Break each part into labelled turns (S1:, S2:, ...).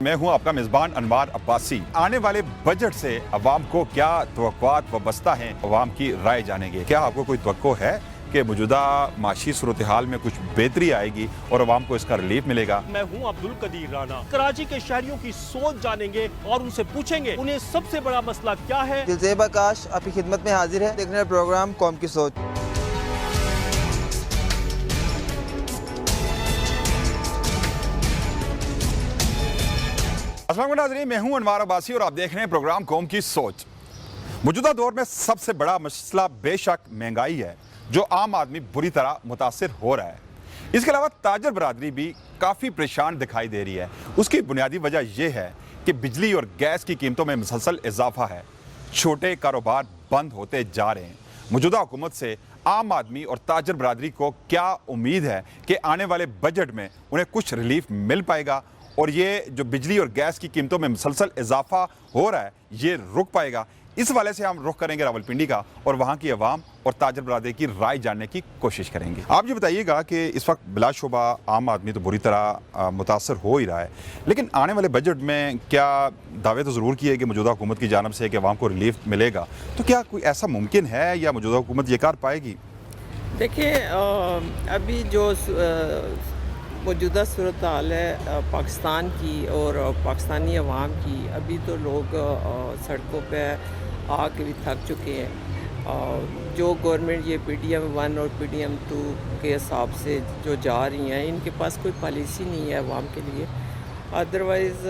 S1: मैं हूं आपका मेजबान अनवार अब्बासी। आने वाले बजट से अवाम को क्या तवक्कुआत वबस्ता हैं, अवाम की राय जानेंगे। क्या आपको कोई तवक्को है कि मौजूदा माशी सूरत हाल में कुछ बेहतरी आएगी और अवाम को इसका रिलीफ मिलेगा?
S2: मैं हूं अब्दुल कदीर राना। कराची के शहरियों की सोच जानेंगे और उनसे पूछेंगे उन्हें सबसे बड़ा मसला क्या है।
S3: दिलजेब आकाश आपकी खिदमत में हाजिर है। देखने प्रोग्राम कौम की सोच।
S1: अस्सलाम वालेकुम नाज़रीन, मैं हूं अनवार अब्बासी और आप देख रहे हैं प्रोग्राम कौम की सोच। मौजूदा दौर में सबसे बड़ा मसला बेशक महंगाई है, जो आम आदमी बुरी तरह मुतासिर हो रहा है। इसके अलावा ताजर बरादरी भी काफ़ी परेशान दिखाई दे रही है। उसकी बुनियादी वजह यह है कि बिजली और गैस की कीमतों में मुसलसल इजाफा है। छोटे कारोबार बंद होते जा रहे हैं। मौजूदा हुकूमत से आम आदमी और ताजर बरादरी को क्या उम्मीद है कि आने वाले बजट में उन्हें कुछ रिलीफ मिल पाएगा और ये जो बिजली और गैस की कीमतों में मुसलसल इजाफा हो रहा है ये रुक पाएगा? इस वाले से हम रुख करेंगे रावलपिंडी का और वहाँ की अवाम और ताजर बरादरी की राय जानने की कोशिश करेंगे। आप ये बताइएगा कि इस वक्त बिलाशुबा आम आदमी तो बुरी तरह मुतासर हो ही रहा है, लेकिन आने वाले बजट में क्या दावे तो ज़रूर किए कि मौजूदा हुकूमत की जानब से कि अवाम को रिलीफ मिलेगा, तो क्या कोई ऐसा मुमकिन है या मौजूदा हुकूमत ये कर पाएगी?
S4: देखिए, अभी जो मौजूदा सूरत हाल है पाकिस्तान की और पाकिस्तानी अवाम की, अभी तो लोग सड़कों पे आके भी थक चुके हैं। जो गवर्नमेंट ये PDM-1 और PDM-2 के हिसाब से जो जा रही हैं, इनके पास कोई पॉलिसी नहीं है अवाम के लिए। अदरवाइज़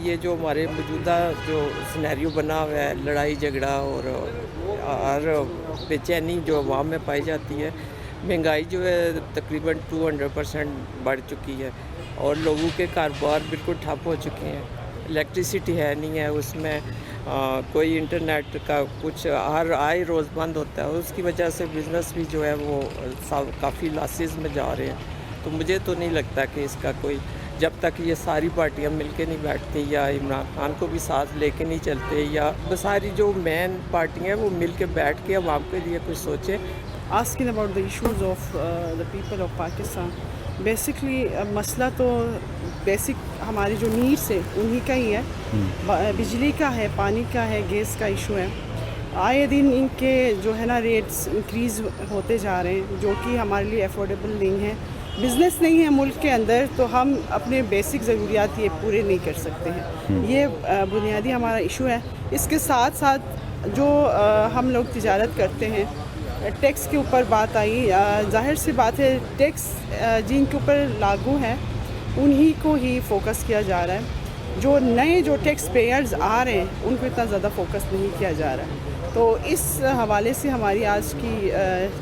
S4: ये जो हमारे मौजूदा जो सिनेरियो बना हुआ है, लड़ाई झगड़ा और हर बेचैनी जो अवाम में पाई जाती है, महंगाई जो है तकरीबन 200% बढ़ चुकी है और लोगों के कारोबार बिल्कुल ठप हो चुके हैं। इलेक्ट्रिसिटी है नहीं है, उसमें कोई इंटरनेट का कुछ हर आए रोज़ बंद होता है। उसकी वजह से बिज़नेस भी जो है वो काफ़ी लॉसेस में जा रहे हैं। तो मुझे तो नहीं लगता कि इसका कोई, जब तक ये सारी पार्टियां मिलके नहीं बैठती या इमरान खान को भी साथ लेके नहीं चलते या सारी जो मेन पार्टियां हैं वो मिलके बैठ के अवाम के लिए कुछ सोचें।
S5: Asking about the issues of the people of Pakistan. Basically मसला तो बेसिक हमारी जो नीड्स है उन्हीं का ही है। बिजली का है, पानी का है, गैस का इशू है। आए दिन इनके जो है ना रेट्स इंक्रीज़ होते जा रहे हैं, जो कि हमारे लिए अफोर्डेबल नहीं है। बिज़नेस नहीं है मुल्क के अंदर तो हम अपने बेसिक ज़रूरियात ये पूरे नहीं कर सकते हैं। ये बुनियादी हमारा इशू है। इसके साथ साथ जो हम लोग तिजारत करते हैं, टैक्स के ऊपर बात आई। जाहिर सी बात है, टैक्स जिनके ऊपर लागू है उन्हीं को ही फोकस किया जा रहा है। जो नए जो टैक्स पेयर्स आ रहे हैं उनको इतना ज़्यादा फोकस नहीं किया जा रहा है। तो इस हवाले से हमारी आज की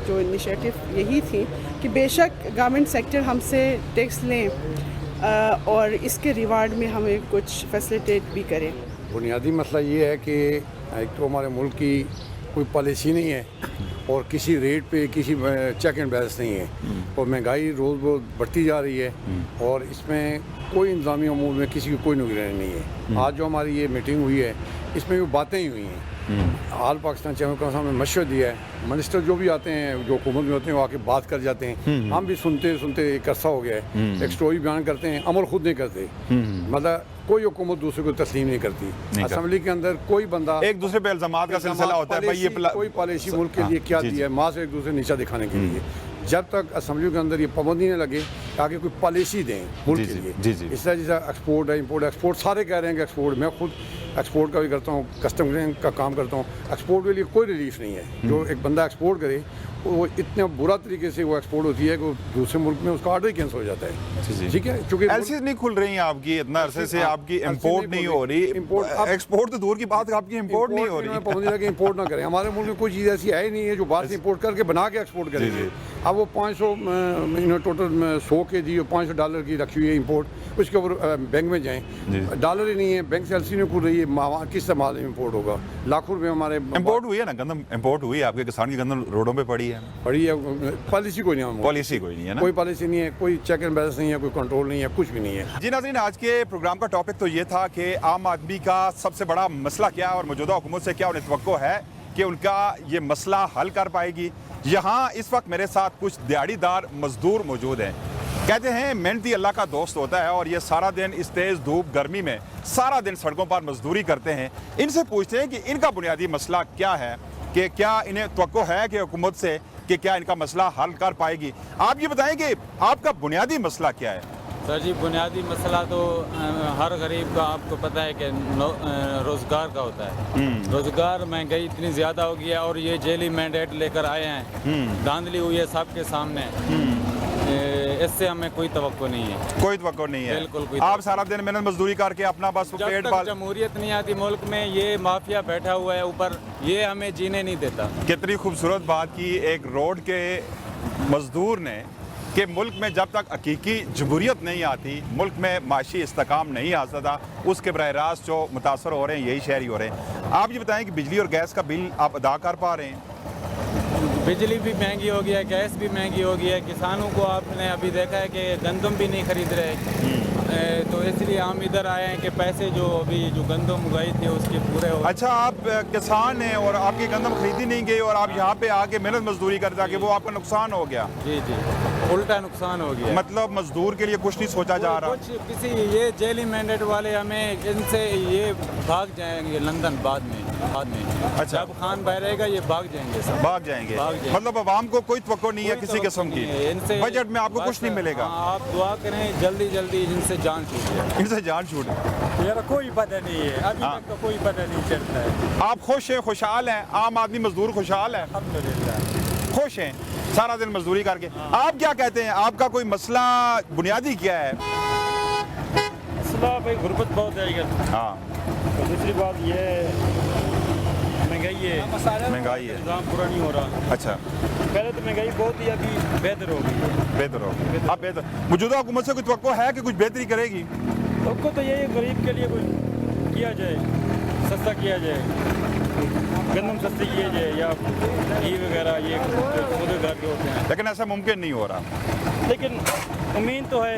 S5: जो इनिशिएटिव यही थी कि बेशक गवर्नमेंट सेक्टर हमसे टैक्स लें और इसके रिवार्ड में हमें कुछ फैसिलिटेट भी करें।
S6: बुनियादी मसला ये है कि एक तो हमारे मुल्क की कोई पॉलिसी नहीं है और किसी रेट पे किसी चेक एंड बैलेंस नहीं है और महंगाई रोज़ रोज़ बढ़ती जा रही है और इसमें कोई इंतज़ामी अमूर में किसी की कोई निगरानी नहीं है। आज जो हमारी ये मीटिंग हुई है इसमें वो बातें ही हुई हैं। हाल पाकिस्तान चैनल का सामने मशवरा दिया है। मिनिस्टर जो भी आते हैं, जो हुकूमत में होते हैं, वो आके बात कर जाते हैं। हम भी सुनते सुनते एक अरसा हो गया है। एक स्टोरी बयान करते हैं, अमल खुद नहीं करते। मतलब कोई हुकूमत दूसरे को तस्लीम नहीं करती। असेंबली के अंदर कोई बंदा
S1: एक दूसरे पे इल्जामात का सिलसिला होता है, भाई ये
S6: कोई पॉलिसी मुल्क के लिए क्या दी है, माँ से एक दूसरे नीचा दिखाने के लिए। जब तक असेंबली के अंदर ये पाबंदी नहीं लगे ताकि कोई पॉलिसी दें मुल्क के लिए। इस तरह जैसा एक्सपोर्ट है, इंपोर्ट, एक्सपोर्ट सारे कह रहे हैं कि एक्सपोर्ट, मैं खुद एक्सपोर्ट का भी करता हूँ, कस्टम का काम करता हूँ। एक्सपोर्ट के लिए कोई रिलीफ नहीं है। जो एक बंदा एक्सपोर्ट करे वो इतना बुरा तरीके से वो एक्सपोर्ट होती है कि दूसरे मुल्क में उसका ऑर्डर ही कैंसिल हो जाता है। ठीक है, क्योंकि
S1: एलसीज नहीं खुल रही हैं आपकी, इतना अरसे से आपकी इंपोर्ट नहीं हो रही। एक्सपोर्ट तो दूर की बात है, आपकी इंपोर्ट नहीं हो रही।
S6: पाबंदी लगे इंपोर्ट ना करें। हमारे मुल्क में कोई चीज़ ऐसी है ही नहीं है जो बाहर से इंपोर्ट करके बना के एक्सपोर्ट करेंगे। अब वो 500 टोटल 100 kg $500 की रखी हुई है इंपोर्ट, उसके ऊपर बैंक में जाएं, डॉलर ही नहीं है, बैंक से एलसी नहीं खुल रही है, किस तरह माल इंपोर्ट होगा? लाखों रुपए हमारे
S1: इंपोर्ट हुई है ना, गंदम इंपोर्ट हुई है, आपके किसान की गंदम रोडों पे पड़ी है।
S6: पॉलिसी कोई नहीं है,
S1: पॉलिसी कोई नहीं है ना,
S6: कोई पॉलिसी नहीं है, कोई चेक एंड बैलेंस नहीं है, कोई कंट्रोल नहीं है, कुछ भी नहीं है।
S1: जी नाज़रीन, आज के प्रोग्राम का टॉपिक तो ये था कि आम आदमी का सबसे बड़ा मसला क्या है और मौजूदा हुकूमत से क्या उन्हें तवक्को है कि उनका ये मसला हल कर पाएगी। यहाँ इस वक्त मेरे साथ कुछ दिहाड़ीदार मजदूर मौजूद हैं। कहते हैं मेहनती अल्लाह का दोस्त होता है और ये सारा दिन इस तेज़ धूप गर्मी में सारा दिन सड़कों पर मजदूरी करते हैं। इनसे पूछते हैं कि इनका बुनियादी मसला क्या है, कि क्या इन्हें तवक्को है कि हुकूमत से कि क्या इनका मसला हल कर पाएगी। आप ये बताएं कि आपका बुनियादी मसला क्या है?
S7: सर जी, बुनियादी मसला तो हर गरीब का आपको पता है कि रोज़गार का होता है। रोज़गार, महंगाई इतनी ज़्यादा हो गई है और ये जेली मैंडेट लेकर आए हैं, धांधली हुई है सबके सामने। इससे हमें कोई तवक्को नहीं है,
S1: कोई तवक्को नहीं है।
S7: बिल्कुल कोई
S1: आप सारा दिन मेहनत मजदूरी करके अपना बस
S7: जब
S1: पेट
S7: तक
S1: पाल।
S7: जमहूरियत नहीं आती मुल्क में, ये माफिया बैठा हुआ है ऊपर, ये हमें जीने नहीं देता।
S1: कितनी खूबसूरत बात की एक रोड के मजदूर ने कि मुल्क में जब तक हकीकी जमहूरियत नहीं आती, मुल्क में माशी इस्तेकाम नहीं आ सकता, उसके बरह रास्त जो मुतासर हो रहे हैं यही शहरी हो रहे हैं। आप ये बताएं कि बिजली और गैस का बिल आप अदा कर पा रहे हैं?
S7: बिजली भी महंगी हो गई है, गैस भी महंगी हो गई है। किसानों को आपने अभी देखा है कि गंदम भी नहीं खरीद रहे, तो इसलिए हम इधर आए हैं कि पैसे जो अभी जो गंदम उगाई थी उसके पूरे हो।
S1: अच्छा, आप किसान हैं और आपकी गंदम खरीदी नहीं गई और आप यहाँ पे आके मेहनत मजदूरी करते ताकि वो आपका नुकसान हो गया।
S7: जी जी, उल्टा नुकसान हो गया।
S1: मतलब मजदूर के लिए कुछ नहीं सोचा जा रहा।
S7: कुछ किसी ये जेली मैंडेट वाले हमें इनसे ये भाग जाएंगे लंदन बाद में।
S1: अच्छा,
S7: जब खान भाई रहेगा ये भाग जाएंगे सब,
S1: भाग जाएंगे। मतलब आवाम को कोई तवक्को नहीं है किसी किस्म की,
S7: इनसे
S1: बजट में आपको कुछ नहीं मिलेगा।
S7: आप दुआ करें जल्दी जल्दी इनसे जान छूट जाए।
S1: इनसे जान छूट।
S8: यार कोई पता नहीं है, अभी तक तो कोई पता नहीं चलता है।
S1: आप खुश हैं, खुशहाल हैं? आम आदमी मजदूर खुशहाल है,
S8: अल्हम्दुलिल्लाह
S1: खुश हैं सारा दिन मजदूरी करके। आप क्या कहते हैं, आपका कोई मसला बुनियादी क्या है?
S8: मसला भाई गुर्बत बहुत है इधर।
S1: हाँ,
S8: और दूसरी बात ये महंगाई है,
S1: महंगाई है,
S8: निज़ाम पूरा नहीं हो रहा।
S1: अच्छा,
S8: पहले तो महंगाई बहुत ही, अभी बेहतर हो गई है।
S1: बेहतर हो। अब बेहतर मौजूदा हुकूमत से कोई तवक्को है कि कुछ बेहतरी करेगी?
S8: सबको तो यही गरीब के लिए कुछ किया जाए, सस्ता किया जाए, गंदम सस्ती किया जाए या घी वगैरह ये सौदेदार के होते हैं।
S1: लेकिन ऐसा मुमकिन नहीं हो रहा।
S8: लेकिन उम्मीद तो है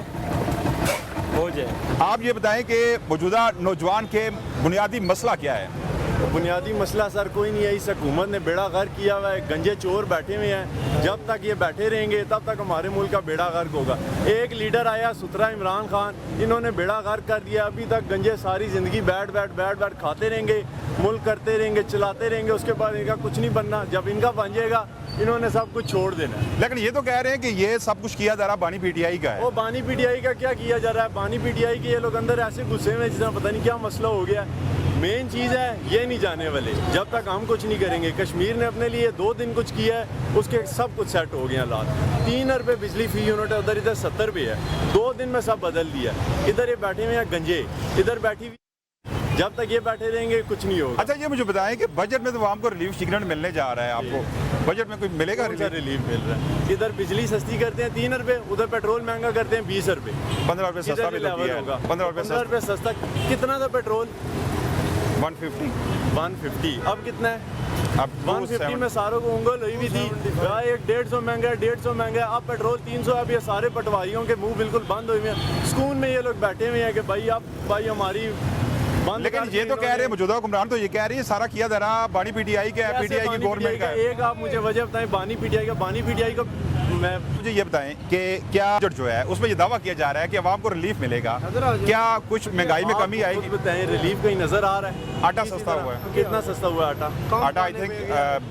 S8: हो जाए।
S1: आप ये बताएं कि मौजूदा नौजवान के बुनियादी मसला क्या है?
S9: बुनियादी मसला सर कोई नहीं है। इस हुकूमत ने बेड़ा गर्क किया हुआ है, गंजे चोर बैठे हुए हैं। जब तक ये बैठे रहेंगे तब तक हमारे मुल्क का बेड़ा गर्क होगा। एक लीडर आया सुथरा इमरान खान, इन्होंने बेड़ा गर्क कर दिया। अभी तक गंजे सारी ज़िंदगी बैठ बैठ खाते रहेंगे, मुल्क करते रहेंगे, चलाते रहेंगे। उसके बाद इनका कुछ नहीं बनना। जब इनका बन जाएगा इन्होंने सब कुछ छोड़ देना है।
S1: लेकिन ये तो कह रहे हैं कि ये सब कुछ किया जा रहा बानी पीटीआई का है।
S9: वो बानी पीटीआई का क्या किया जा रहा है? बानी पीटीआई के ये लोग अंदर ऐसे गुस्से में जिसमें पता नहीं क्या मसला हो गया। मेन चीज़ है ये नहीं जाने वाले जब तक हम कुछ नहीं करेंगे। कश्मीर ने अपने लिए 2 दिन कुछ किया है, उसके सब कुछ सेट हो गया हालात। 3 रुपये बिजली फी यूनिट है, उधर इधर 70 रुपये है। 2 दिन में सब बदल दिया। इधर ये बैठे हुए हैं गंजे, इधर बैठी हुई। जब तक ये बैठे रहेंगे कुछ नहीं होगा।
S1: अच्छा, ये मुझे बताएं कि बजट में तो आवाम को रिलीफ शिकरण मिलने जा रहा है, आपको बजट में कुछ मिलेगा?
S9: रिलीफ मिल रहा है। इधर बिजली सस्ती करते हैं 3 रुपये, उधर पेट्रोल महंगा करते हैं 20 रुपये।
S1: 15 रुपये सस्ता भी तो किया है। 15
S9: रुपये सस्ता। कितना था पेट्रोल?
S1: 150।
S9: अब कितना है?
S1: अब
S9: 150 में सारों को उंगल हुई भी थी। एक 150 महंगा है, 150 महंगा है। अब पेट्रोल 300। अब ये सारे पटवारियों के मुंह बिल्कुल बंद हुए हैं। सुकून में ये लोग बैठे हुए हैं कि भाई अब भाई हमारी बंद।
S1: लेकिन ये तो कह रहे हैं मौजूदा हुक्मरान तो ये कह रही है सारा किया जा रहा बानी पीटीआई के, पीटीआई की गवर्नमेंट का है।
S9: एक आप मुझे वजह बताएं बानी पीटीआई का। मैं
S1: मुझे ये बताएं कि क्या बजट जो है उसमें ये दावा किया जा रहा है कि आवाम को रिलीफ मिलेगा, क्या कुछ महंगाई में कमी आएगी?
S9: बताएं, रिलीफ कहीं नजर आ रहा है?
S1: आटा सस्ता हुआ है।
S9: कितना सस्ता हुआ है
S1: आटा? आई थिंक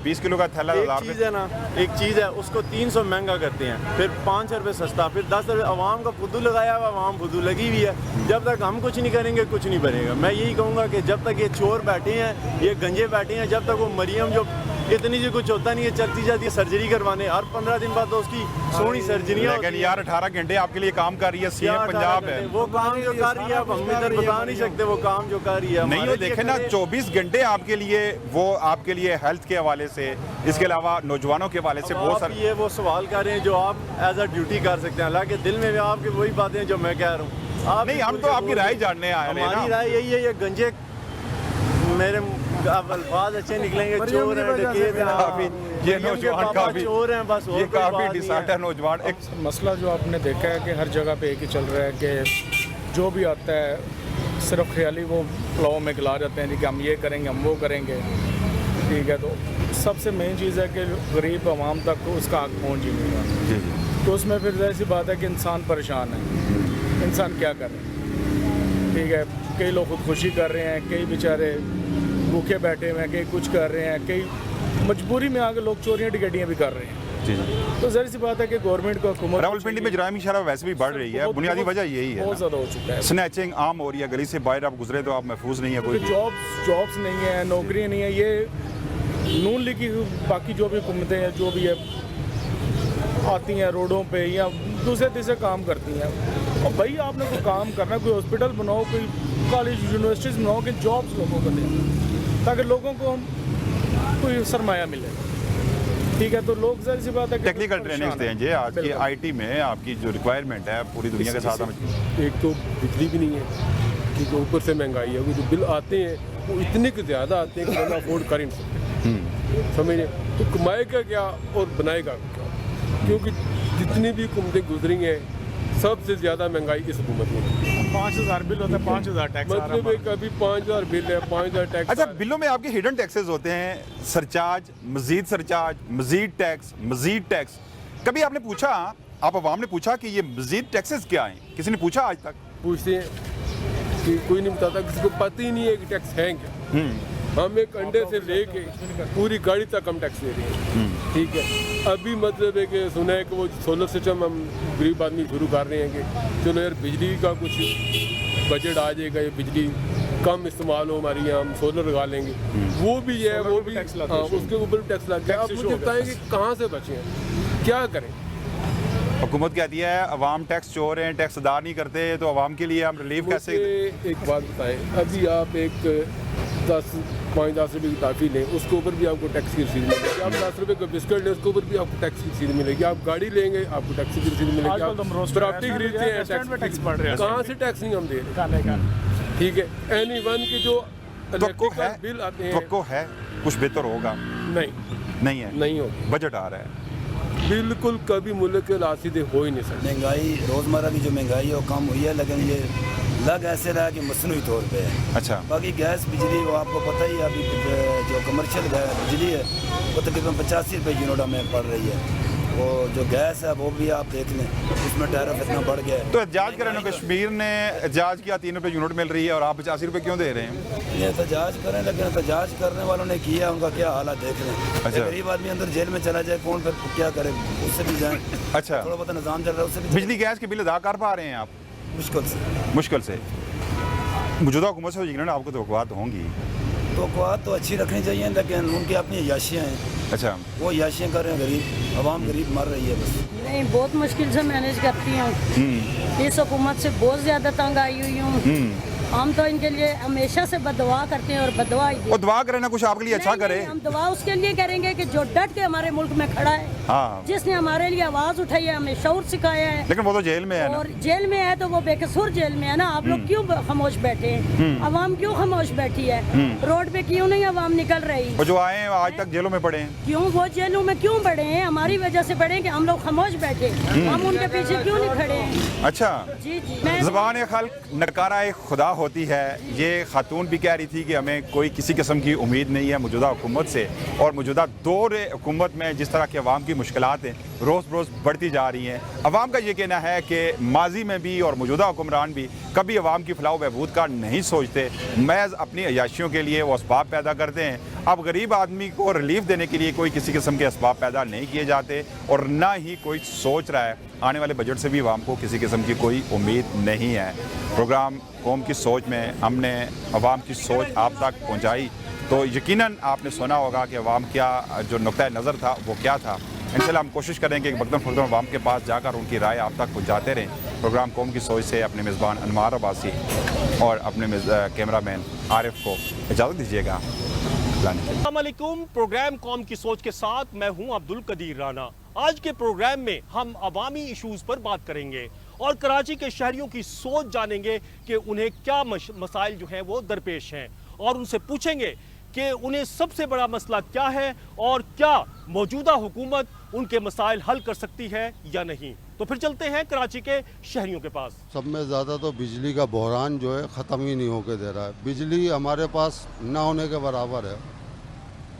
S1: 20 किलो का थैला 1000
S9: चीज़ है ना, एक चीज़ है उसको 300 महंगा करते हैं, फिर 5 रुपये सस्ता, फिर 10 रुपये। आवाम का फुदू लगाया हुआ, आवाम फुदू लगी हुई है। जब तक हम कुछ नहीं करेंगे कुछ नहीं बनेगा। मैं यही कहूँगा कि जब तक ये चोर बैठे हैं, ये गंजे बैठे हैं, जब तक वो मरियम जो इतनी जी कुछ होता नहीं है, चलती जाती है सर्जरी करवाने, हर 15 दिन बाद तो उसकी सोनी सर्जरियाँ।
S1: लेकिन यार 18 घंटे आपके लिए काम कर रही है सीएम पंजाब है।
S9: वो काम जो कर रही है अब हम इधर बता नहीं सकते। वो काम जो कर रही है
S1: नहीं, वो देखे ना 24 घंटे आपके लिए, वो आपके लिए हेल्थ के हवाले से, इसके अलावा नौजवानों के हवाले से बहुत सारे।
S9: ये वो सवाल कर रहे हैं जो आप एज अ ड्यूटी कर सकते हैं। हालांकि दिल में आपकी वही बातें जो मैं कह रहा हूँ। आप
S1: नहीं, हम तो आपकी राय जानने आए हैं।
S9: हमारी राय यही है, ये गंजे मेरे अब अल्फाज अच्छे निकलेंगे, चोर हैं, डकैत हैं,
S1: ये नौजवान काफी
S9: चोर हैं, बस
S1: ये काफी डिसऑर्डर है नौजवान। एक
S10: मसला जो आपने देखा है कि हर जगह पे एक ही चल रहा है कि जो भी आता है सिर्फ ख्याली वो पुलाव में खिला जाते हैं कि हम ये करेंगे, हम वो करेंगे। ठीक है, तो सबसे मेन चीज़ है कि गरीब आवाम तक उसका हक पहुँच ही नहीं रहा।
S1: जी जी।
S10: तो उसमें फिर ऐसी बात है कि इंसान परेशान है, इंसान क्या करे। ठीक है, कई लोग खुदकुशी कर रहे हैं, कई बेचारे भूखे बैठे हुए हैं, कई कुछ कर रहे हैं, कई मजबूरी में आके लोग चोरियाँ टिकटियाँ भी कर रहे हैं।
S1: जी जी।
S10: तो ज़ाहिर सी बात है कि गवर्नमेंट को हुकूमत
S1: रावलपिंडी में जराइमी शरह वैसे भी बढ़ रही है, बुनियादी वजह यही है।
S10: बहुत ज़्यादा हो चुका है।
S1: स्नैचिंग आम हो रही है, गली से बाहर आप गुजरे तो आप महफूज नहीं है कोई भी।
S10: जॉब्स नहीं है, नौकरियाँ नहीं है। ये नून लीग की बाकी जो भी हुकूमतें हैं, जो भी है आती हैं रोडों पे या दूसरे तीसरे काम करती हैं। और भाई आपने कोई काम करना है, कोई हॉस्पिटल बनाओ, कोई कॉलेज यूनिवर्सिटीज़ बनाओ कि जॉब्स लोगों को दें, ताकि लोगों को कोई सरमाया मिले। ठीक है, तो लोग ज़ाहिर सी बात है
S1: टेक्निकल ट्रेनिंग देंगे। आज की आईटी में आपकी जो रिक्वायरमेंट है पूरी दुनिया के साथ हम
S11: एक तो बिजली भी नहीं है, ठीक है, ऊपर से महंगाई है। वो जो बिल आते हैं वो इतने के ज़्यादा आते हैं कि बंदा अफोर्ड कर ही नहीं सकते। समझिए, तो कमाएगा क्या और बनाएगा क्या? क्योंकि जितनी भी हुकूमतें गुजरी हैं सबसे ज़्यादा महंगाई इस हुकूमत में।
S10: 5000 बिल होता है, 5000 टैक्स।
S11: मतलब एक अभी 5000 बिल है, 5000 टैक्स।
S1: अच्छा, बिलों में आपके हिडन टैक्सेस होते हैं, सरचार्ज, मजीद टैक्स, मजीद टैक्स। कभी आपने पूछा, आप अवाम ने पूछा कि ये मजीद टैक्सेस क्या हैं? किसी ने पूछा आज तक?
S11: पूछते हैं कि कोई नहीं बताता, किसी को पता ही नहीं है कि टैक्स हैं क्या। हम एक अंडे से लेके पूरी गाड़ी तक हम टैक्स दे रहे हैं। ठीक है, अभी मतलब है कि सुना है कि वो सोलर सिस्टम हम गरीब आदमी शुरू कर रहे हैं कि चलो यार बिजली का कुछ बजट आ जाएगा, ये बिजली कम इस्तेमाल हो हमारी, यहाँ हम सोलर लगा लेंगे। वो भी है, वो भी उसके ऊपर टैक्स लग गया। आप मुझे बताएं कि कहाँ से बचे हैं, क्या करें?
S1: हुकूमत कहती है अवाम टैक्स चोर हैं, टैक्स अदा नहीं करते, तो अवाम के लिए हम रिलीफ कैसे?
S11: एक बात बताएं, अभी आप एक 5-10 रुपये की टॉफ़ी लें, उसके ऊपर भी आपको टैक्स की रसीद मिलेगी। आप 10 रुपये का बिस्किट लें, उसके ऊपर भी आपको टैक्स की रसीद मिलेगी। आप गाड़ी लेंगे, आपको टैक्स की रसीद मिलेगी। आप प्रॉपर्टी खरीदते हैं, टैक्स पड़ रहे हैं। कहाँ से टैक्स नहीं हम दे रहे? ठीक है, एनी वन की जो इलेक्ट्रिक बिल आते हैं,
S1: तो है कुछ बेहतर होगा? नहीं है, नहीं हो। बजट आ रहा है,
S11: बिल्कुल कभी मुल्क के हालात सीधे हो ही नहीं सकते।
S12: महंगाई रोज़मर्रा की जो महंगाई है वो कम हुई है, लेकिन ये लग ऐसे रहा है कि मसनूई तौर पे है।
S1: अच्छा,
S12: बाकी गैस बिजली वो आपको पता ही है, अभी जो कमर्शियल बिजली है वो तकरीबन 85 रुपये यूनिट में पड़ रही है। वो जो गैस है वो भी आप देख लें, उसमें टैरिफ इतना बढ़ गया है।
S1: तो एहतजाज करें, कश्मीर ने एहतजाज किया, 3 रुपये यूनिट मिल रही है और आप 85 रुपये क्यों दे रहे हैं?
S12: ये एहतजाज करें, लेकिन एहतजाज करने वालों ने किया, उनका क्या हालात देख लें।
S1: अच्छा,
S12: गरीब आदमी अंदर जेल में चला जाए, कौन फिर क्या करे? उससे भी जाए।
S1: अच्छा,
S12: थोड़ा बहुत निज़ाम चल रहा है, उससे भी।
S1: बिजली गैस के बिल अदा कर पा रहे हैं आप? मुश्किल से। मौजूदा हुकूमत से यकीनन आपको तवक्कुआत होंगी।
S12: तवक्कुआत तो अच्छी रखनी चाहिए, लेकिन उनकी अपनी अयाशियाँ हैं।
S1: अच्छा, वो
S12: अयाशियाँ कर रहे हैं, गरीब आवाम गरीब मर रही है बस।
S13: नहीं, बहुत मुश्किल से मैनेज करती हूँ। इस हुकूमत से बहुत ज़्यादा तंग आई हुई हूँ। हम तो इनके लिए हमेशा से बददुआ करते हैं और बददुआ ही
S1: और दुआ करें ना, कुछ आपके लिए अच्छा करे।
S13: हम दुआ उसके लिए करेंगे कि जो डट के हमारे मुल्क में खड़ा है,
S1: हाँ,
S13: जिसने हमारे लिए आवाज़ उठाई है, हमें शऊर सिखाया है।
S1: लेकिन वो तो जेल में है ना।
S13: और जेल में है तो वो बेकसूर जेल में है ना। आप लोग क्यों खामोश बैठे हैं? अवाम क्यों खामोश बैठी है? रोड पे क्यों नहीं अवाम निकल रही?
S1: वो जो आए हैं आज तक जेलों में पड़े हैं।
S13: क्यों वो जेलों में क्यों पड़े हैं? हमारी वजह से पड़े कि हम लोग खामोश बैठे, हम उनके पीछे क्यों नहीं खड़े हैं?
S1: अच्छा,
S13: जी जी।
S1: ज़बान खल्क नकारा खुदा होती है। ये खातून भी कह रही थी कि हमें कोई किसी किस्म की उम्मीद नहीं है मौजूदा हुकूमत से, और मौजूदा दौर हुकूमत में जिस तरह की अवाम की मुश्किलात हैं रोज़ रोज़ बढ़ती जा रही हैं। अवाम का ये कहना है कि माजी में भी और मौजूदा हुक्मरान भी कभी अवाम की फलाह बहबूद का नहीं सोचते, महज अपनी अयाशियों के लिए वो असबाब पैदा करते हैं। अब गरीब आदमी को रिलीफ देने के लिए कोई किसी किस्म के असबाब पैदा नहीं किए जाते, और ना ही कोई सोच रहा है। आने वाले बजट से भी अवाम को किसी किस्म की कोई उम्मीद नहीं है। प्रोग्राम कौम की सोच में हमने अवाम की सोच आप तक पहुँचाई, तो यकीनन आपने सुना होगा कि अवाम क्या जो नुक्ता नज़र था वो क्या था। इंशाल्लाह हम कोशिश करेंगे कि वक्तन फ़वक्तन अवाम के पास जाकर उनकी राय आप तक पहुँचाते रहें। प्रोग्राम कौम की सोच से अपने मेज़बान अनवार अब्बासी और अपने कैमरामैन आरिफ को इजाज़त दीजिएगा।
S2: अस्सलाम वालेकुम। प्रोग्राम कौम की सोच के साथ मैं हूं अब्दुल कदीर राना। आज के प्रोग्राम में हम अवामी इशूज़ पर बात करेंगे और कराची के शहरियों की सोच जानेंगे कि उन्हें क्या मसाइल जो हैं वो दरपेश हैं, और उनसे पूछेंगे कि उन्हें सबसे बड़ा मसला क्या है और क्या मौजूदा हुकूमत उनके मसाइल हल कर सकती है या नहीं। तो फिर चलते हैं कराची के शहरियों के पास।
S14: सब में ज़्यादा तो बिजली का बहरान जो है ख़त्म ही नहीं होकर दे रहा है। बिजली हमारे पास ना होने के बराबर है,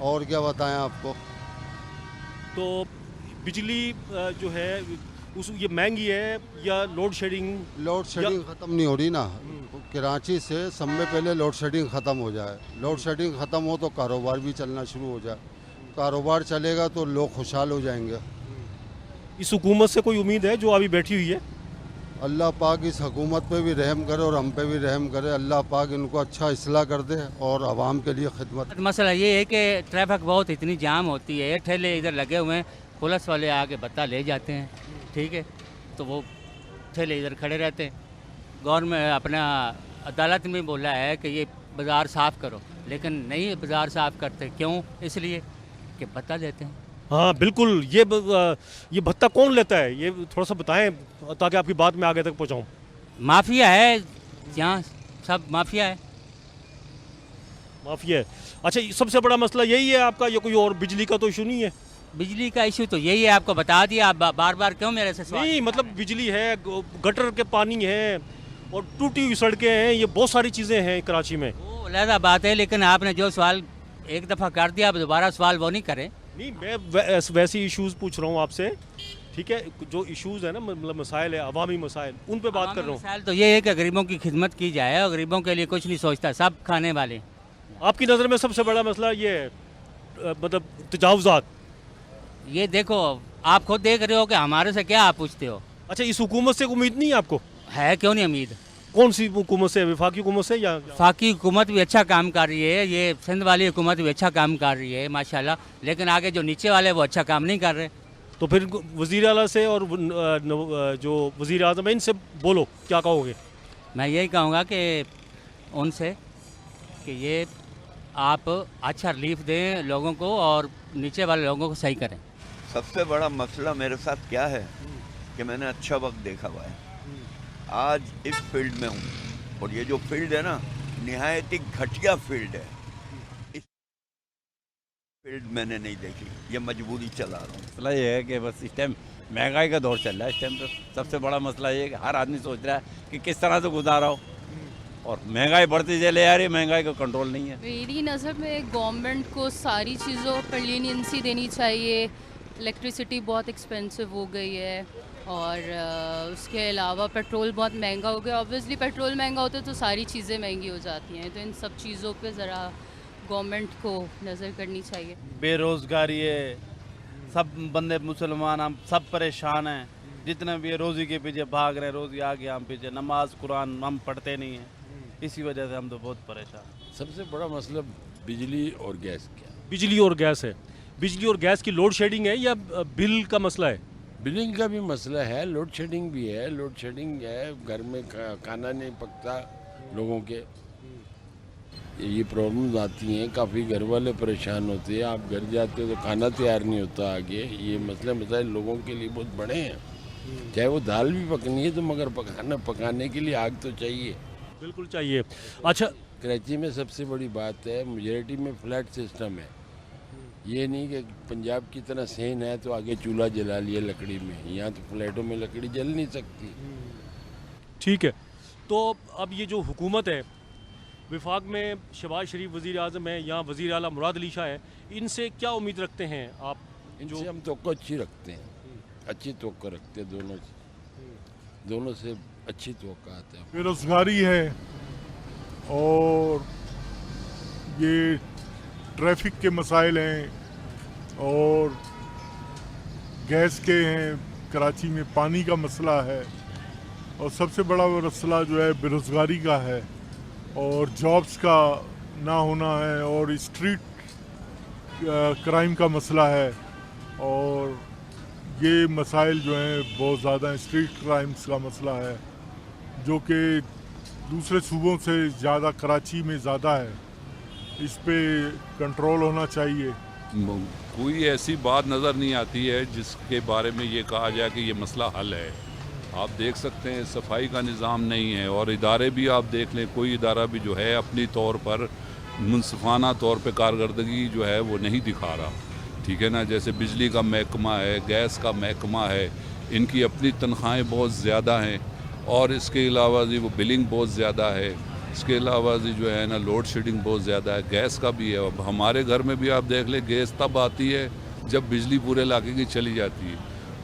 S14: और क्या बताएं आपको।
S2: तो बिजली जो है ये महंगी है या लोड शेडिंग?
S14: लोड शेडिंग ख़त्म नहीं हो रही ना। कराची से सब में पहले लोड शेडिंग ख़त्म हो जाए। लोड शेडिंग ख़त्म हो तो कारोबार भी चलना शुरू हो जाए। कारोबार चलेगा तो लोग खुशहाल हो जाएंगे।
S2: इस हुकूमत से कोई उम्मीद है जो अभी बैठी हुई है?
S14: अल्लाह पाक इस हुकूमत पे भी रहम करे और हम पे भी रहम करे। अल्लाह पाक इनको अच्छा इस्लाह कर दे और आवाम के लिए खिदमत।
S15: मसला ये है कि ट्रैफिक बहुत इतनी जाम होती है, ठेले इधर लगे हुए हैं, पुलिस वाले आके बत्ता ले जाते हैं, ठीक है, तो वो ठेले इधर खड़े रहते हैं। गवर्नमेंट अपना अदालत में बोला है कि ये बाज़ार साफ़ करो, लेकिन नहीं बाज़ार साफ़ करते। क्यों? इसलिए कि बत्ता लेते हैं।
S2: हाँ बिल्कुल, ये भत्ता कौन लेता है, ये थोड़ा सा बताएं ताकि आपकी बात मैं आगे तक पहुँचाऊँ।
S15: माफिया है, यहाँ सब माफिया है।
S2: माफिया है, अच्छा। सबसे बड़ा मसला यही है आपका, या कोई और बिजली का तो इशू नहीं है?
S15: बिजली का इशू तो यही है, आपको बता दिया, आप बार बार क्यों मेरे से सवाल?
S2: नहीं, मतलब बिजली है, गटर के पानी है और टूटी हुई सड़कें हैं, ये बहुत सारी चीज़ें हैं कराची में।
S15: वो अलग बात है, लेकिन आपने जो सवाल एक दफ़ा कर दिया, आप दोबारा सवाल वो नहीं करें।
S2: नहीं, मैं वैसे इश्यूज़ पूछ रहा हूँ आपसे, ठीक है? जो इश्यूज़ है ना, मतलब मसाइल है, अवामी मसाइल, उन पे बात कर रहा हूँ।
S15: मसाइल तो ये है कि गरीबों की खिदमत की जाए और गरीबों के लिए कुछ नहीं सोचता, सब खाने वाले।
S2: आपकी नज़र में सबसे बड़ा मसला ये है, मतलब तजावुज़ात?
S15: ये देखो, आप खुद देख रहे हो कि हमारे से क्या आप पूछते हो।
S2: अच्छा, इस हुकूमत से उम्मीद नहीं है आपको?
S15: है, क्यों नहीं उम्मीद।
S2: कौन सी हुकूमत से? वफाकी हुकूमत से या?
S15: वफाकी हुकूमत भी अच्छा काम कर रही है, ये सिंध वाली हुकूमत भी अच्छा काम कर रही है माशाल्लाह, लेकिन आगे जो नीचे वाले वो अच्छा काम नहीं कर रहे।
S2: तो फिर वज़ीर आला से और जो वज़ीर आज़म है, इनसे बोलो, क्या कहोगे?
S15: मैं यही कहूँगा कि उनसे कि ये आप अच्छा रिलीफ दें लोगों को और नीचे वाले लोगों को सही करें।
S16: सबसे बड़ा मसला मेरे साथ क्या है कि मैंने अच्छा वक्त देखा हुआ है। आज इस फील्ड में हूँ और ये जो फील्ड है ना, निहायत ही घटिया फील्ड है। इस फील्ड मैंने नहीं देखी, ये मजबूरी चला रहा हूँ।
S7: मसला ये है कि बस इस टाइम महंगाई का दौर चल रहा है। इस टाइम तो सबसे बड़ा मसला ये है कि हर आदमी सोच रहा है कि किस तरह से गुजारा हो, और महंगाई बढ़ती चले आ रही, महंगाई का कंट्रोल नहीं है।
S17: मेरी नज़र में गवर्नमेंट को सारी चीज़ों पर लीनियंसी देनी चाहिए। इलेक्ट्रिसिटी बहुत एक्सपेंसिव हो गई है और उसके अलावा पेट्रोल बहुत महंगा हो गया। ऑब्वियसली पेट्रोल महंगा होता है तो सारी चीज़ें महंगी हो जाती हैं, तो इन सब चीज़ों पे ज़रा गवर्नमेंट को नज़र करनी चाहिए।
S18: बेरोज़गारी है, सब बंदे मुसलमान हम सब परेशान हैं, जितने भी रोज़ी के पीछे भाग रहे हैं, रोज़ी आ गया हम पीछे, नमाज कुरान हम पढ़ते नहीं हैं, इसी वजह से हम तो बहुत परेशान।
S19: सबसे बड़ा मसला बिजली और गैस का।
S2: बिजली और गैस है। बिजली और गैस की लोड शेडिंग है या बिल का मसला है?
S19: बिलिंग का भी मसला है, लोड शेडिंग भी है। लोड शेडिंग है, घर में खाना नहीं पकता लोगों के, ये प्रॉब्लम्स आती हैं। काफ़ी घर वाले परेशान होते हैं, आप घर जाते हो तो खाना तैयार नहीं होता आगे। ये मसले मसाइल लोगों के लिए बहुत बड़े हैं। चाहे वो दाल भी पकनी है तो मगर पकाने के लिए आग तो चाहिए।
S2: बिल्कुल चाहिए। अच्छा,
S19: कराची में सबसे बड़ी बात है, मेजॉरिटी में फ्लैट सिस्टम है। ये नहीं कि पंजाब की तरह सेन है तो आगे चूल्हा जला लिया लकड़ी में, यहाँ तो फ्लैटों में लकड़ी जल नहीं सकती।
S2: ठीक है, तो अब ये जो हुकूमत है, विफाक में शहबाज शरीफ वज़ीर आज़म है, यहाँ वज़ीर आला मुराद अली शाह है, इनसे क्या उम्मीद रखते हैं आप?
S19: इनसे हम तवक्को अच्छी रखते हैं, अच्छी तवक्को रखते हैं दोनों से अच्छी तवक्को आते हैं।
S20: बेरोज़गारी है और ये ट्रैफिक के मसाइल हैं और गैस के हैं, कराची में पानी का मसला है और सबसे बड़ा मसला जो है बेरोज़गारी का है और जॉब्स का ना होना है और स्ट्रीट क्राइम का मसला है। और ये मसाइल जो हैं बहुत ज़्यादा हैं। स्ट्रीट क्राइम्स का मसला है जो कि दूसरे सूबों से ज़्यादा कराची में ज़्यादा है, इस पे कंट्रोल होना चाहिए।
S21: कोई ऐसी बात नज़र नहीं आती है जिसके बारे में ये कहा जाए कि ये मसला हल है। आप देख सकते हैं सफाई का निज़ाम नहीं है और इदारे भी आप देख लें, कोई इदारा भी जो है अपनी तौर पर मुनसिफाना तौर पे कारकर्दगी जो है वो नहीं दिखा रहा। ठीक है ना, जैसे बिजली का महकमा है, गैस का महकमा है, इनकी अपनी तनख्वाहें बहुत ज़्यादा हैं और इसके अलावा जी वो बिलिंग बहुत ज़्यादा है। इसके अलावा जी जो है ना लोड शेडिंग बहुत ज़्यादा है, गैस का भी है। अब हमारे घर में भी आप देख लें, गैस तब आती है जब बिजली पूरे इलाके की चली जाती है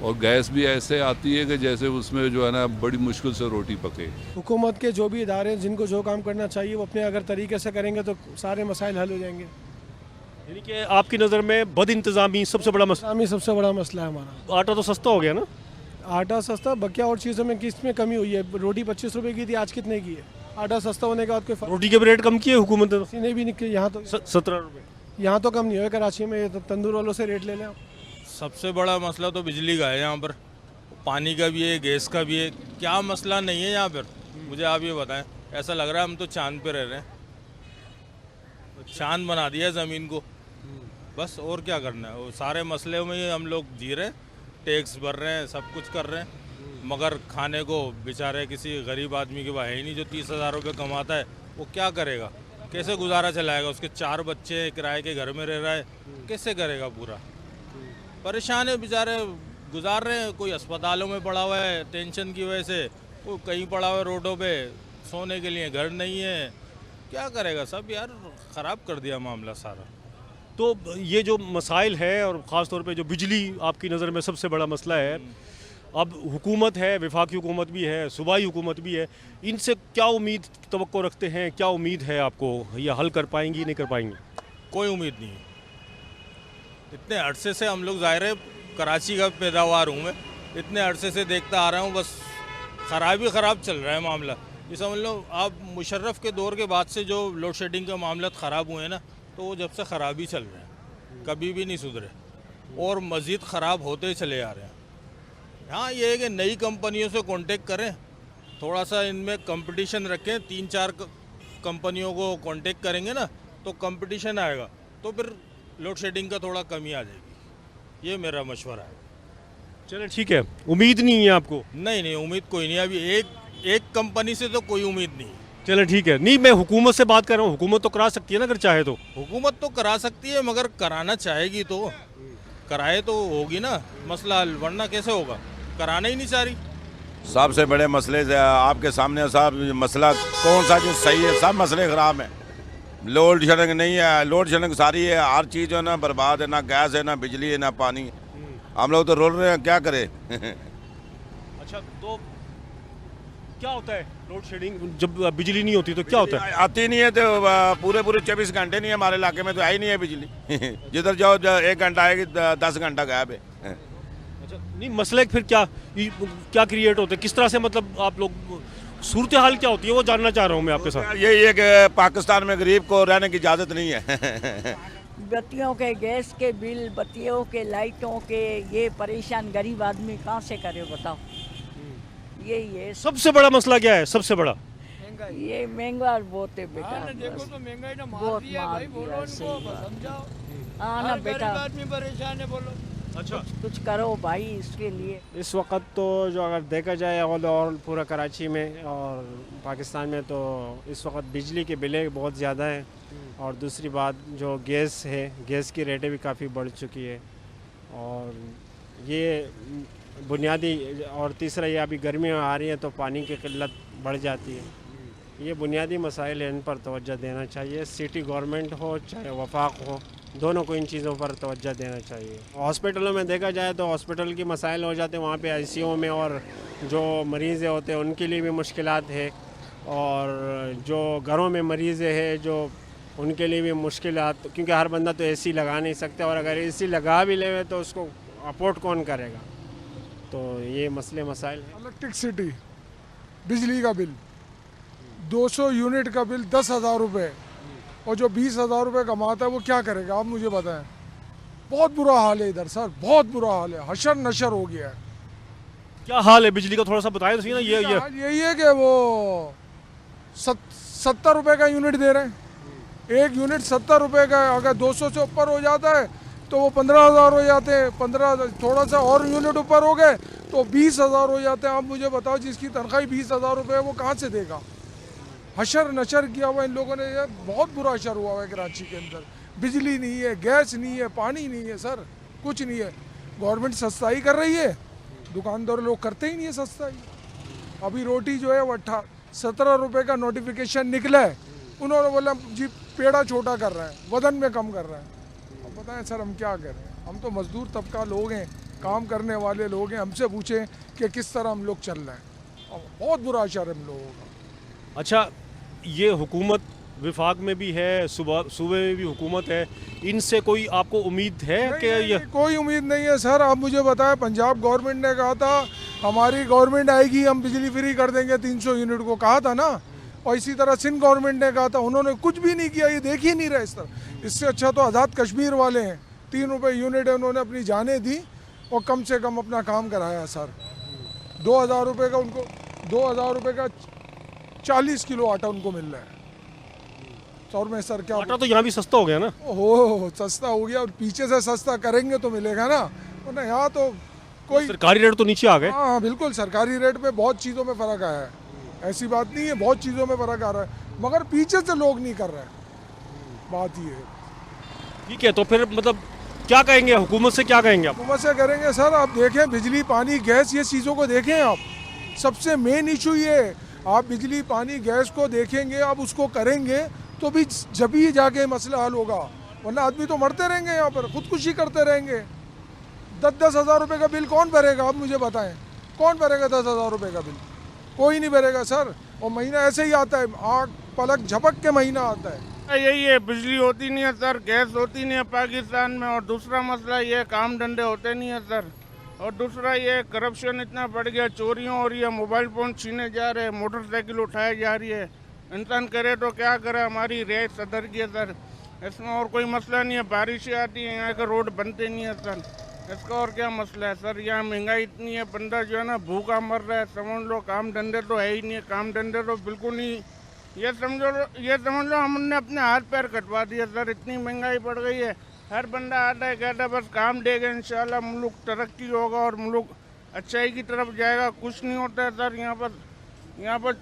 S21: और गैस भी ऐसे आती है कि जैसे उसमें जो है ना बड़ी मुश्किल से रोटी पके।
S10: हुकूमत के जो भी इदारे हैं जिनको जो काम करना चाहिए वो अपने अगर तरीके से करेंगे तो सारे मसाइल हल हो जाएंगे।
S2: यानी कि आपकी नज़र में बद इंतज़ामी सबसे बड़ा मसला?
S10: सबसे बड़ा मसला है हमारा।
S2: आटा तो सस्ता हो गया ना?
S10: आटा सस्ता, बकिया और चीज़ों में किस में कमी हुई है? रोटी 25 रुपए की थी, आज कितने की है? आटा सस्ता होने के बाद कोई
S2: रोटी के भी रेट कम किए हुकूमत ने?
S10: नहीं भी निकले, यहाँ तो
S2: 17 रुपये।
S10: यहाँ तो कम नहीं हुआ, कराची में तो तंदूर वालों से रेट ले लें।
S8: सबसे बड़ा मसला तो बिजली का है यहाँ पर, पानी का भी है, गैस का भी है। क्या मसला नहीं है यहाँ पर, मुझे आप ये बताएं। ऐसा लग रहा है हम तो चांद पे रह रहे हैं, चांद बना दिया ज़मीन को, बस और क्या करना है। वो सारे मसले में ही हम लोग जी रहे हैं, टैक्स भर रहे हैं, सब कुछ कर रहे हैं, मगर खाने को बेचारे किसी गरीब आदमी के पास है ही नहीं जो 30,000 रुपये कमाता है। वो क्या करेगा, कैसे गुजारा चलाएगा? उसके 4 बच्चे किराए के घर में रह रहा है, कैसे करेगा पूरा? परेशान है बेचारे, गुजार रहे हैं। कोई अस्पतालों में पड़ा हुआ है टेंशन की वजह से, कोई कहीं पड़ा हुआ है रोडों पे, सोने के लिए घर नहीं है, क्या करेगा? सब यार ख़राब कर दिया मामला सारा।
S2: तो ये जो मसाइल है और ख़ास तौर पे जो बिजली आपकी नज़र में सबसे बड़ा मसला है, अब हुकूमत है, वफाकी हुकूमत भी है, सूबाई हुकूमत भी है, इनसे क्या उम्मीद तवक्को रखते हैं? क्या उम्मीद है आपको, ये हल कर पाएंगी नहीं कर पाएंगी?
S8: कोई उम्मीद नहीं है। इतने अरसे से हम लोग ज़ाहिर है, कराची का पैदावार हूँ मैं, इतने अरसे से देखता आ रहा हूँ, बस ख़राब चल रहा है मामला। ये समझ लो आप मुशर्रफ के दौर के बाद से जो लोड शेडिंग का मामला ख़राब हुए हैं ना, तो वो जब से ख़राब ही चल रहे हैं, कभी भी नहीं सुधरे और मज़ीद ख़राब होते ही चले आ रहे हैं। हाँ, ये है कि नई कंपनियों से कांटेक्ट करें, थोड़ा सा इनमें कंपटीशन रखें, 3-4 कंपनियों को कांटेक्ट करेंगे ना तो कंपटीशन आएगा, तो फिर लोड शेडिंग का थोड़ा कमी आ जाएगी। ये मेरा मशवरा है।
S2: चलो ठीक है, उम्मीद नहीं है आपको?
S8: नहीं, उम्मीद कोई नहीं। अभी एक कंपनी से तो कोई उम्मीद नहीं।
S2: चलो ठीक है, नहीं मैं हुकूमत से बात कर रहा हूँ, हुकूमत तो करा सकती है ना अगर चाहे तो?
S8: हुकूमत तो करा सकती है, मगर कराना चाहेगी तो कराए तो होगी ना मसला हल, वरना कैसे होगा? कराना ही नहीं चाह रही।
S3: सबसे बड़े मसले से आपके सामने साहब, मसला कौन सा जो सही है? सब मसले ख़राब हैं। लोड शेडिंग नहीं है, लोड शेडिंग सारी है, हर चीज़ जो है ना बर्बाद है, ना गैस है, ना बिजली है, ना पानी। हम लोग तो रोल रहे हैं, क्या करें?
S2: अच्छा, तो क्या होता है लोड शेडिंग? जब बिजली नहीं होती तो क्या होता है?
S3: आती नहीं है तो पूरे 24 घंटे नहीं है, हमारे इलाके में तो आई नहीं है बिजली। जिधर जाओ 1 घंटा आएगी, 10 घंटा गायब है।
S2: अच्छा, नहीं मसले फिर क्या क्रिएट होते हैं, किस तरह से, मतलब आप लोग सूरत हाल क्या होती है वो जानना चाह रहा हूँ मैं आपके साथ।
S3: यही है कि पाकिस्तान में गरीब को रहने की इजाज़त नहीं है।
S22: बत्तियों के, गैस के बिल, बत्तियों के, लाइटों के, ये परेशान गरीब आदमी कहाँ से करे बताओ? यही है
S2: सबसे बड़ा मसला। क्या है सबसे बड़ा?
S22: ये महंगा बहुत है बेटा, देखो तो महंगाई ना बहुत मार दिया। हाँ ना बेटा, आदमी परेशान है, बोलो
S2: अच्छा
S22: कुछ करो भाई इसके लिए।
S23: इस वक्त तो जो अगर देखा जाए और पूरा कराची में और पाकिस्तान में, तो इस वक्त बिजली के बिलें बहुत ज़्यादा हैं, और दूसरी बात जो गैस है, गैस की रेटें भी काफ़ी बढ़ चुकी है, और ये बुनियादी, और तीसरा ये अभी गर्मियाँ आ रही हैं तो पानी की किल्लत बढ़ जाती है। ये बुनियादी मसाइल हैं, इन पर तवज्जो देना चाहिए। सिटी गवर्नमेंट हो चाहे वफाक हो, दोनों को इन चीज़ों पर तवज्जो देना चाहिए। हॉस्पिटलों में देखा जाए तो हॉस्पिटल की मसाइल हो जाते हैं वहाँ पे आईसीयू में, और जो मरीज़ होते हैं उनके लिए भी मुश्किलात है, और जो घरों में मरीज़ है जो उनके लिए भी मुश्किलात, क्योंकि हर बंदा तो एसी लगा नहीं सकता, और अगर एसी लगा भी ले तो उसको अफोर्ड कौन करेगा? तो ये मसले मसाइल हैं।
S10: इलेक्ट्रिसिटी, बिजली का बिल 200 यूनिट का बिल 10,000 रुपये, और जो 20,000 रुपये कमाता है वो क्या करेगा आप मुझे बताएं। बहुत बुरा हाल है इधर सर, बहुत बुरा हाल है, हशर नशर हो गया है।
S2: क्या हाल है बिजली का, थोड़ा सा बताएं तो सही ना।
S10: यही है कि वो 70 रुपये का यूनिट दे रहे हैं, एक यूनिट 70 रुपये का, अगर 200 से ऊपर हो जाता है तो वो 15,000 हो जाते हैं, 15 थोड़ा सा और यूनिट ऊपर हो गए तो 20,000 हो जाते हैं। आप मुझे बताओ जिसकी तनख्वाही 20,000 रुपये है वो कहाँ से देगा? हशर नशर किया हुआ इन लोगों ने यार, बहुत बुरा हशर हुआ है कराची के अंदर। बिजली नहीं है, गैस नहीं है, पानी नहीं है सर, कुछ नहीं है। गवर्नमेंट सस्ताई कर रही है, दुकानदार लोग करते ही नहीं है सस्ताई। अभी रोटी जो है वो 17 रुपये का नोटिफिकेशन निकला है, उन्होंने बोला जी पेड़ा छोटा कर रहा है, वजन में कम कर रहा है। अब बताएं सर हम क्या करें? हम तो मजदूर तबका लोग हैं, काम करने वाले लोग हैं, हमसे पूछें कि किस तरह हम लोग चल रहे हैं। और बहुत बुरा असर है हम लोगों का।
S2: अच्छा, ये हुकूमत विफाक में भी है, सूबे में भी हुकूमत है, इनसे कोई आपको उम्मीद है कि ये?
S10: कोई उम्मीद नहीं है सर। आप मुझे बताएं, पंजाब गवर्नमेंट ने कहा था हमारी गवर्नमेंट आएगी हम बिजली फ्री कर देंगे 300 यूनिट को, कहा था ना। और इसी तरह सिंध गवर्नमेंट ने कहा था, उन्होंने कुछ भी नहीं किया। ये देख ही नहीं रहे इस तरह। इससे अच्छा तो आज़ाद कश्मीर वाले हैं, 3 रुपये यूनिट है, उन्होंने अपनी जानें दी और कम से कम अपना काम कराया सर। 2000 रुपये का उनको 2000 रुपये का 40 किलो आटा उनको मिल रहा है। और में सर क्या
S2: आटा तो यहाँ भी सस्ता हो गया ना?
S10: ओहो, सस्ता हो गया, और पीछे से सस्ता करेंगे तो मिलेगा ना, वरना यहाँ तो कोई
S2: सरकारी रेट तो नीचे आ गए।
S10: हाँ बिल्कुल, सरकारी रेट में बहुत चीज़ों में फ़र्क आया है, ऐसी बात नहीं है, बहुत चीज़ों में फ़र्क आ रहा है, मगर पीछे से लोग नहीं कर रहे, बात ये है।
S2: ठीक है, तो फिर मतलब क्या कहेंगे हुकूमत से, क्या कहेंगे आप?
S10: हुकूमत से करेंगे सर, आप देखें बिजली पानी गैस ये चीज़ों को देखें आप, सबसे मेन इशू ये है। आप बिजली पानी गैस को देखेंगे, आप उसको करेंगे तो भी जब ही जाके मसला हल होगा, वरना आदमी तो मरते रहेंगे यहाँ पर, खुदकुशी करते रहेंगे। 10-10 हज़ार रुपये का बिल कौन भरेगा, आप मुझे बताएं, कौन भरेगा 10,000 रुपये का बिल? कोई नहीं भरेगा सर। और महीना ऐसे ही आता है, आग पलक झपक के महीना आता है।
S4: यही है, बिजली होती नहीं है सर, गैस होती नहीं है पाकिस्तान में, और दूसरा मसला ये काम धंधे होते नहीं है सर, और दूसरा ये करप्शन इतना बढ़ गया, चोरियाँ हो रही है, मोबाइल फ़ोन छीने जा रहे हैं, मोटरसाइकिल उठाई जा रही है। इंसान करे तो क्या करे, हमारी रियायत सदर की है सर, इसमें और कोई मसला नहीं है। बारिशें आती हैं, यहाँ के रोड बनते नहीं है सर, इसका और क्या मसला है सर। यहाँ महंगाई इतनी है, बंदा जो है ना भूखा मर रहा है, समझ लो। काम धंधे तो है ही नहीं, काम धंधे तो बिल्कुल नहीं। ये समझ लो हमने अपने हाथ पैर कटवा दिए सर, इतनी महंगाई बढ़ गई है। हर बंदा आता है, कहता है बस काम देगा, इंशाल्लाह मुल्क तरक्की होगा और मुल्क अच्छाई की तरफ जाएगा। कुछ नहीं होता है सर, यहाँ पर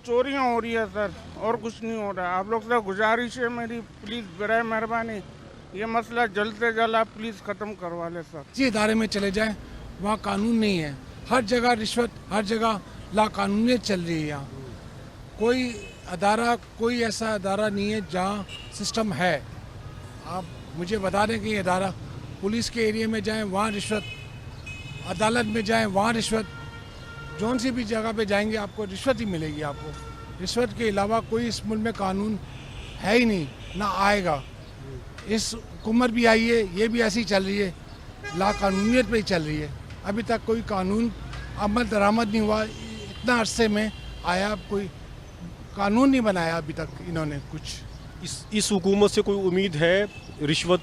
S4: चोरियाँ हो रही है सर, और कुछ नहीं हो रहा है। आप लोग से गुजारिश है मेरी, प्लीज़ बराए मेहरबानी ये मसला जल्द से जल्द आप प्लीज़ ख़त्म करवा लें सर।
S10: जिस इदारे में चले जाएं वहाँ कानून नहीं है, हर जगह रिश्वत, हर जगह लाकानूनियत चल रही है। यहाँ कोई ऐसा अदारा नहीं है जहाँ सिस्टम है। आप मुझे बता दें कि ये अदारा, पुलिस के एरिया में जाएं वहाँ रिश्वत, अदालत में जाएं वहाँ रिश्वत, जौन सी भी जगह पे जाएंगे आपको रिश्वत ही मिलेगी। आपको रिश्वत के अलावा कोई इस मुल्क में कानून है ही नहीं, ना आएगा। इस हुकूमत भी आई है, ये भी ऐसी चल रही है, लाकानूनियत पे ही चल रही है। अभी तक कोई कानून अमल दरामद नहीं हुआ, इतना अरसे में आया, कोई कानून नहीं बनाया अभी तक इन्होंने कुछ।
S2: इस हुकूमत से कोई उम्मीद है, रिश्वत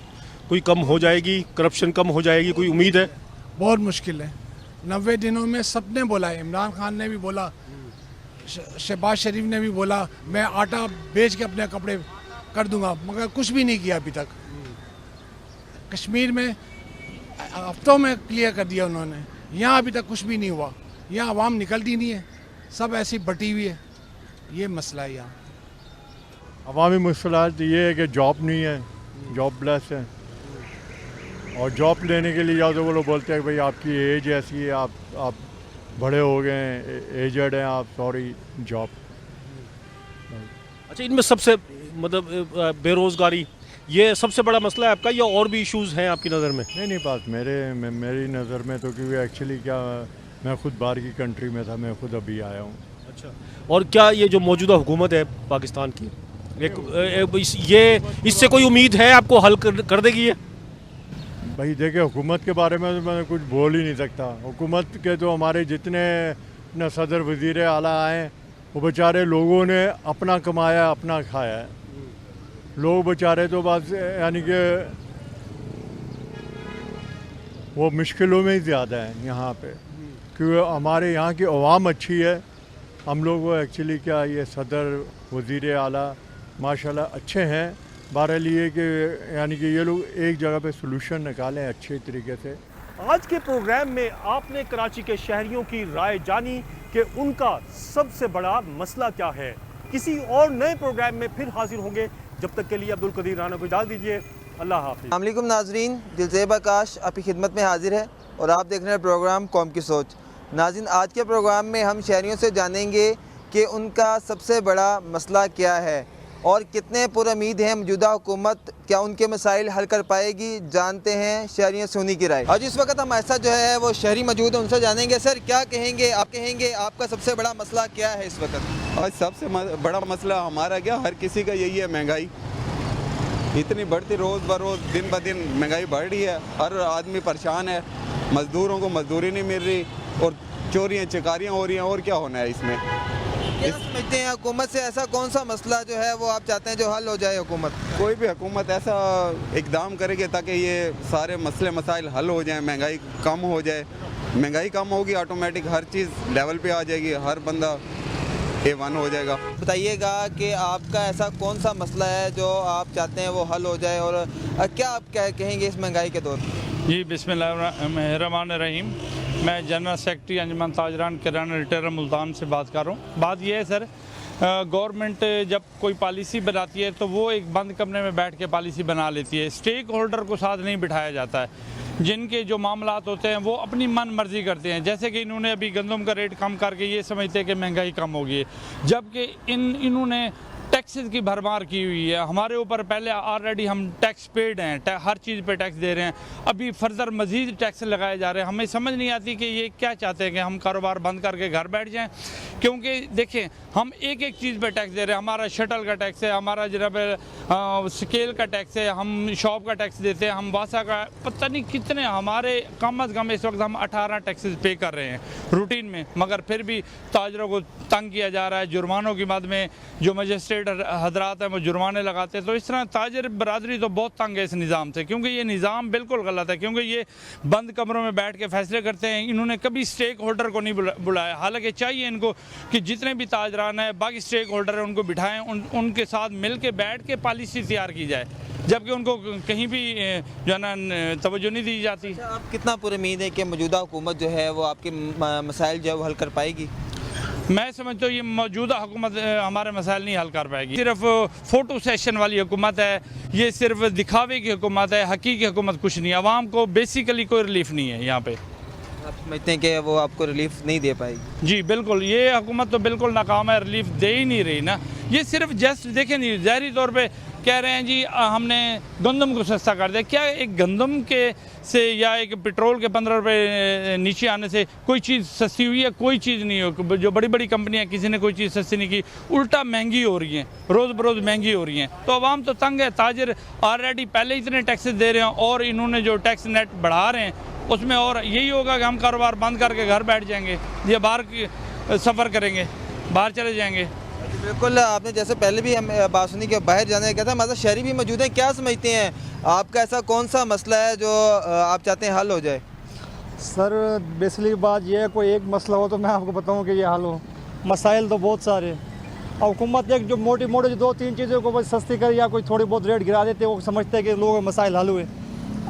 S2: कोई कम हो जाएगी, करप्शन कम हो जाएगी, कोई उम्मीद है?
S10: बहुत मुश्किल है। 90 दिनों में सबने बोला है, इमरान खान ने भी बोला, शहबाज शरीफ ने भी बोला मैं आटा बेच के अपने कपड़े कर दूंगा, मगर कुछ भी नहीं किया अभी तक। कश्मीर में हफ्तों में क्लियर कर दिया उन्होंने, यहाँ अभी तक कुछ भी नहीं हुआ। यहाँ आवाम निकलती नहीं है, सब ऐसी बटी हुई है, ये मसला है यहाँ।
S20: अवामी मुश्किलात ये है कि जॉब नहीं है, जॉबलेस है, और जॉब लेने के लिए जाओ तो वो लोग बोलते हैं कि भाई आपकी एज ऐसी है, आप बड़े हो गए हैं, एजड हैं आप, सॉरी जॉब।
S2: अच्छा, इनमें सबसे मतलब बेरोज़गारी ये सबसे बड़ा मसला है आपका, या और भी इश्यूज़ हैं आपकी नज़र में?
S20: नहीं बात मेरी नज़र में तो, क्योंकि एक्चुअली क्या, मैं खुद बाहर की कंट्री में था, मैं खुद अभी आया हूँ।
S2: अच्छा, और क्या ये जो मौजूदा हुकूमत है पाकिस्तान की, इससे कोई उम्मीद है आपको हल कर देगी ये?
S20: भाई देखिए, हुकूमत के बारे में तो मैं कुछ बोल ही नहीं सकता। हुकूमत के तो हमारे जितने सदर वज़ीर आला आए, वो बेचारे लोगों ने अपना कमाया, अपना खाया है। लोग बेचारे तो बस यानी कि वो मुश्किलों में ही ज़्यादा है यहाँ पे, क्योंकि हमारे यहाँ की अवाम अच्छी है। हम लोग वो एक्चुअली क्या, ये सदर वज़ीर आला माशाल्लाह अच्छे हैं। बहरहाल ये कि यानी कि ये लोग एक जगह पे सलूशन निकालें अच्छे तरीके से।
S2: आज के प्रोग्राम में आपने कराची के शहरियों की राय जानी कि उनका सबसे बड़ा मसला क्या है। किसी और नए प्रोग्राम में फिर हाजिर होंगे, जब तक के लिए अब्दुल कदीर राना को इजाज़त दीजिए। अल्लाह हाफ़िज़।
S5: अस्सलाम वालेकुम नाज़रीन, दिलज़ेब आकाश आपकी खिदमत में हाजिर है और आप देख रहे हैं प्रोग्राम कौम की सोच। नाज़रीन, आज के प्रोग्राम में हम शहरियों से जानेंगे कि उनका सबसे बड़ा मसला क्या है। और कितने पुरुमीद हैं मौजूदा हुकूमत, क्या उनके मसाइल हल कर पाएगी, जानते हैं शहरियों से उन्हीं की राय। और इस वक्त हम ऐसा जो है वो शहरी मौजूद है, उनसे जानेंगे सर क्या कहेंगे आपका सबसे बड़ा मसला क्या है इस वक्त?
S6: आज सबसे बड़ा मसला हमारा क्या, हर किसी का यही है, महंगाई इतनी बढ़ती, रोज़ बरोज़ दिन ब दिन महंगाई बढ़ रही है, हर आदमी परेशान है, मज़दूरों को मजदूरी नहीं मिल रही और चोरियाँ चकारियाँ हो रही हैं, और क्या होना है इसमें?
S5: क्या समझते हैं हुकूमत से ऐसा कौन सा मसला जो है वो आप चाहते हैं जो हल हो जाए? हुकूमत
S6: कोई भी हुकूमत ऐसा इकदाम करेगी ताकि ये सारे मसले मसाइल हल हो जाएं, महंगाई कम हो जाए। महंगाई कम होगी ऑटोमेटिक हर चीज़ लेवल पे आ जाएगी, हर बंदा A1 हो जाएगा।
S5: बताइएगा कि आपका ऐसा कौन सा मसला है जो आप चाहते हैं वो हल हो जाए, और क्या आप क्या कहेंगे इस महंगाई के दौर में?
S9: जी बिस्मिल्लाहिर्रहमानिर्रहीम, मैं जनरल सेक्रेटरी अंजुमन ताजरान किराना रिटेलर मुल्तान से बात कर रहा हूँ। बात यह है सर, गवर्नमेंट जब कोई पॉलिसी बनाती है तो वो एक बंद कमरे में बैठ के पॉलिसी बना लेती है, स्टेक होल्डर को साथ नहीं बिठाया जाता है। जिनके जो मामलात होते हैं वो अपनी मन मर्जी करते हैं, जैसे कि इन्होंने अभी गंदम का रेट कम करके ये समझते हैं कि महंगाई कम होगी, जबकि इन्होंने टैक्सेस की भरमार की हुई है हमारे ऊपर। पहले ऑलरेडी हम टैक्स पेड हैं, हर चीज़ पे टैक्स दे रहे हैं, अभी फर्दर मज़ीद टैक्स लगाए जा रहे हैं। हमें समझ नहीं आती कि ये क्या चाहते हैं कि हम कारोबार बंद करके घर बैठ जाएं, क्योंकि देखें हम एक एक चीज़ पे टैक्स दे रहे हैं। हमारा शटल का टैक्स है, हमारा जनाब स्केल का टैक्स है, हम शॉप का टैक्स देते हैं, हम वासा का, पता नहीं कितने हमारे कम अज़ कम इस वक्त हम 18 टैक्सेस पे कर रहे हैं रूटीन में, मगर फिर भी ताजरों को तंग किया जा रहा है। जुर्मानों की मद में जो मजिस्ट्रेट हजरात हैं वो जुर्माने लगाते हैं। तो इस तरह ताजर बरादरी तो बहुत तंग है इस निज़ाम से, क्योंकि ये निज़ाम बिल्कुल गलत है, क्योंकि ये बंद कमरों में बैठ के फैसले करते हैं। इन्होंने कभी स्टेक होल्डर को नहीं बुलाया, हालांकि चाहिए इनको कि जितने भी ताजरान हैं, बाकी स्टेक होल्डर हैं, उनको बिठाएं, उनके साथ मिल के बैठ के पॉलिसी तैयार की जाए, जबकि उनको कहीं भी जो है ना तवज्जो नहीं दी जाती।
S5: आप कितना पुरुमीद है कि मौजूदा हुकूमत जो है वो आपके मसाइल जो है वो हल कर पाएगी?
S9: मैं समझता हूँ ये मौजूदा हुकूमत हमारे मसाइल नहीं हल कर पाएगी। सिर्फ फ़ोटो सेशन वाली हुकूमत है, ये सिर्फ दिखावे की हुकूमत है, हकीकी हुकूमत कुछ नहीं है। आवाम को बेसिकली कोई रिलीफ नहीं है यहाँ पे।
S5: आप समझते हैं कि वो आपको रिलीफ नहीं दे पाएगी?
S9: जी बिल्कुल, ये हुकूमत तो बिल्कुल नाकाम है, रिलीफ दे ही नहीं रही ना। ये सिर्फ जस्ट देखें नहीं, ज़ाहिरी तौर पे कह रहे हैं जी हमने गंदम को सस्ता कर दिया। क्या एक गंदम के से या एक पेट्रोल के 15 रुपये नीचे आने से कोई चीज़ सस्ती हुई है? कोई चीज़ नहीं हो। जो बड़ी बड़ी कंपनियां, किसी ने कोई चीज़ सस्ती नहीं की, उल्टा महंगी हो रही हैं, रोज़ बरोज़ महंगी हो रही हैं। तो आवाम तो तंग है, ताजर ऑलरेडी पहले इतने टैक्सेस दे रहे हैं और इन्होंने जो टैक्स नेट बढ़ा रहे हैं उसमें और यही होगा कि हम कारोबार बंद करके घर बैठ जाएंगे या बाहर सफ़र करेंगे, बाहर चले जाएंगे।
S5: बिल्कुल, आपने जैसे पहले भी हम बात सुनी कि बाहर जाने का था, हमारे शहरी भी मौजूद हैं। क्या समझते हैं आपका ऐसा कौन सा मसला है जो आप चाहते हैं हल हो जाए?
S11: सर बेसिकली बात यह है, कोई एक मसला हो तो मैं आपको बताऊं कि ये हल हो। मसाइल तो बहुत सारे, और हुकूमत एक जो मोटी मोटी जो 2-3 चीज़ों को बस सस्ती करे या कोई थोड़ी बहुत रेट गिरा देते, वो समझते हैं कि लोगों के मसाइल हल हुए।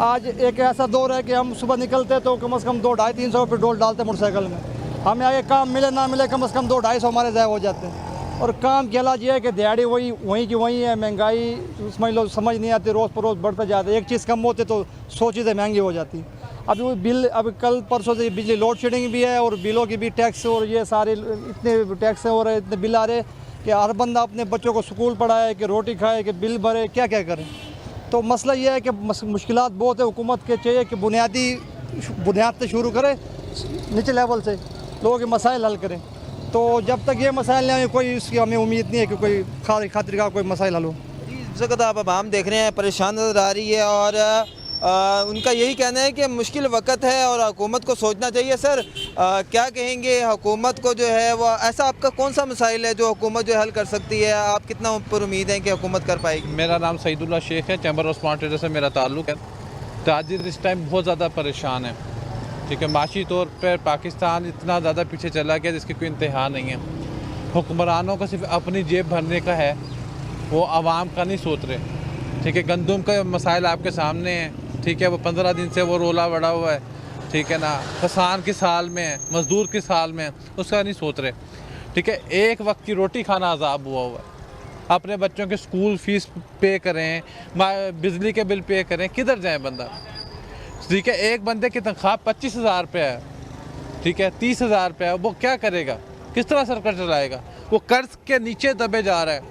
S11: आज एक ऐसा दौर है कि हम सुबह निकलते तो कम से कम 200-250-300 पेट्रोल डालते मोटरसाइकिल में, हमें आगे काम मिले ना मिले कम से कम 200-250 हमारे ज़ाया हो जाते हैं। और काम की हालत ये है कि दिहाड़ी वहीं की वहीं है, महंगाई समझ लो समझ नहीं आती, रोज़ पर रोज़ बढ़ता जाता है। एक चीज़ कम होती तो 100 चीज़ें महंगी हो जाती। अभी वो बिल, अभी कल परसों से बिजली लोड शेडिंग भी है और बिलों की भी टैक्स, और ये सारे इतने टैक्स हो रहे, इतने बिल आ रहे कि हर बंदा अपने बच्चों को स्कूल पढ़ाए, कि रोटी खाए, कि बिल भरे, क्या क्या करें। तो मसला ये है कि मुश्किलात बहुत है। हुकूमत के चाहिए कि बुनियाद से शुरू करे, नीचे लेवल से लोगों के मसाइल हल करें। तो जब तक ये मसाइल नहीं आए, कोई इसकी हमें उम्मीद नहीं है कि कोई खातिर का कोई मसाइल हल हो।
S5: इस वक्त आप आवाम देख रहे हैं परेशान नज़र आ रही है, और उनका यही कहना है कि मुश्किल वक्त है और हुकूमत को सोचना चाहिए। सर क्या कहेंगे हुकूमत को जो है वो, ऐसा आपका कौन सा मसाइल है जो हुकूमत जो हल कर सकती है? आप कितना पर उम्मीद हैं कि हुकूमत कर पाएगी?
S24: मेरा नाम सईदुल्लाह शेख है, चैम्बर ऑफ स्मार्ट ट्रेडर से मेरा ताल्लुक़ है। ताजिर इस टाइम बहुत ज़्यादा परेशान है, ठीक है। माशी तौर पर पाकिस्तान इतना ज़्यादा पीछे चला गया जिसकी कोई इंतहा नहीं है। हुक्मरानों का सिर्फ अपनी जेब भरने का है, वो आवाम का नहीं सोच रहे, ठीक है। गंदम का मसाइल आपके सामने है, ठीक है। वो 15 दिन से वो रोला बड़ा हुआ है, ठीक है ना। किसान की साल में है, मज़दूर की साल में है, उसका नहीं सोच रहे, ठीक है। एक वक्त की रोटी खाना अजाब हुआ हुआ है। अपने बच्चों के स्कूल फीस पे करें, बिजली के बिल पे करें, किधर जाए बंदा, ठीक है। एक बंदे की तनख्वाह 25,000 रुपये है, ठीक है, 30,000 रुपये है, वो क्या करेगा, किस तरह सरकार चलाएगा? वो कर्ज के नीचे दबे जा रहा है,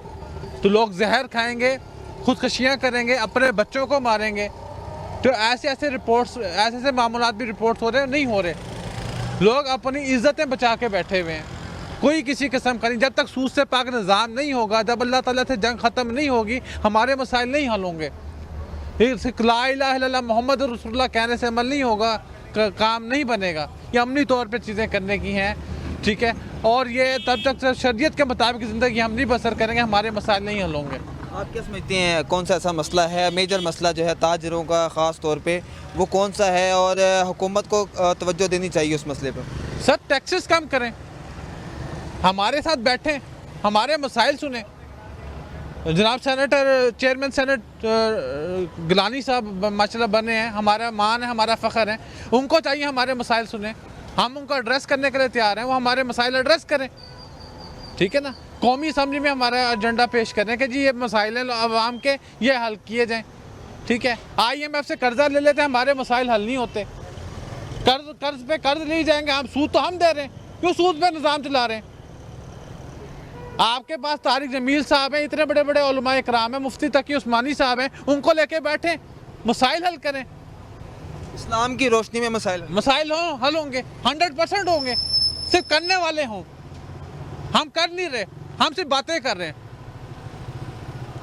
S24: तो लोग जहर खाएंगे, खुदकशियाँ करेंगे, अपने बच्चों को मारेंगे। तो ऐसे रिपोर्ट्स, ऐसे मामूलात भी रिपोर्ट्स हो रहे हैं, नहीं हो रहे। लोग अपनी इज़्ज़तें बचा के बैठे हुए हैं, कोई किसी किस्म का नहीं। जब तक सूद से पाक निज़ाम नहीं होगा, जब अल्लाह ताला से जंग ख़त्म नहीं होगी, हमारे मसाइल नहीं हल होंगे। ला इलाहा इल्लल्लाह मोहम्मद रसूलुल्लाह कहने से अमल नहीं होगा, काम नहीं बनेगा। ये अमनी तौर पे चीज़ें करने की हैं, ठीक है। और ये तब तक शरीयत के मुताबिक ज़िंदगी हम नहीं बसर करेंगे, हमारे मसाइल नहीं हल होंगे।
S5: आप क्या समझते हैं कौन सा ऐसा मसला है, मेजर मसला जो है ताजरों का ख़ास तौर पे, वो कौन सा है और हुकूमत को तवज्जो देनी चाहिए उस मसले पर?
S24: सर टैक्सेस कम करें, हमारे साथ बैठें, हमारे मसाइल सुने। जनाब सेनेटर, चेयरमैन सेनेट गिलानी साहब माशाल्लाह बने हैं, हमारा मान है, हमारा फ़ख्र है। उनको चाहिए हमारे मसाइल सुने, हम उनको एड्रेस करने के लिए तैयार हैं, वो हमारे मसाइल एड्रेस करें, ठीक है ना। कौमी असम्बली में हमारा एजेंडा पेश करें कि जी ये मसाइल हैं आवाम के, ये हल किए जाएँ, ठीक है। IMF से कर्जा ले लेते हैं, हमारे मसाइल हल नहीं होते। कर्ज पे कर्ज ले जाएंगे हम, सूद तो हम दे रहे हैं, क्यों सूद पे निज़ाम चला रहे हैं? आपके पास तारिक जमील साहब हैं, इतने बड़े बड़े उलमा इकराम हैं, मुफ्ती तकी उस्मानी साहब हैं, उनको लेके बैठे, मसाइल हल करें।
S5: इस्लाम की रोशनी में मसाइल
S24: हल होंगे, 100% होंगे, सिर्फ करने वाले हों। हम कर नहीं रहे, हम सिर्फ बातें कर रहे हैं,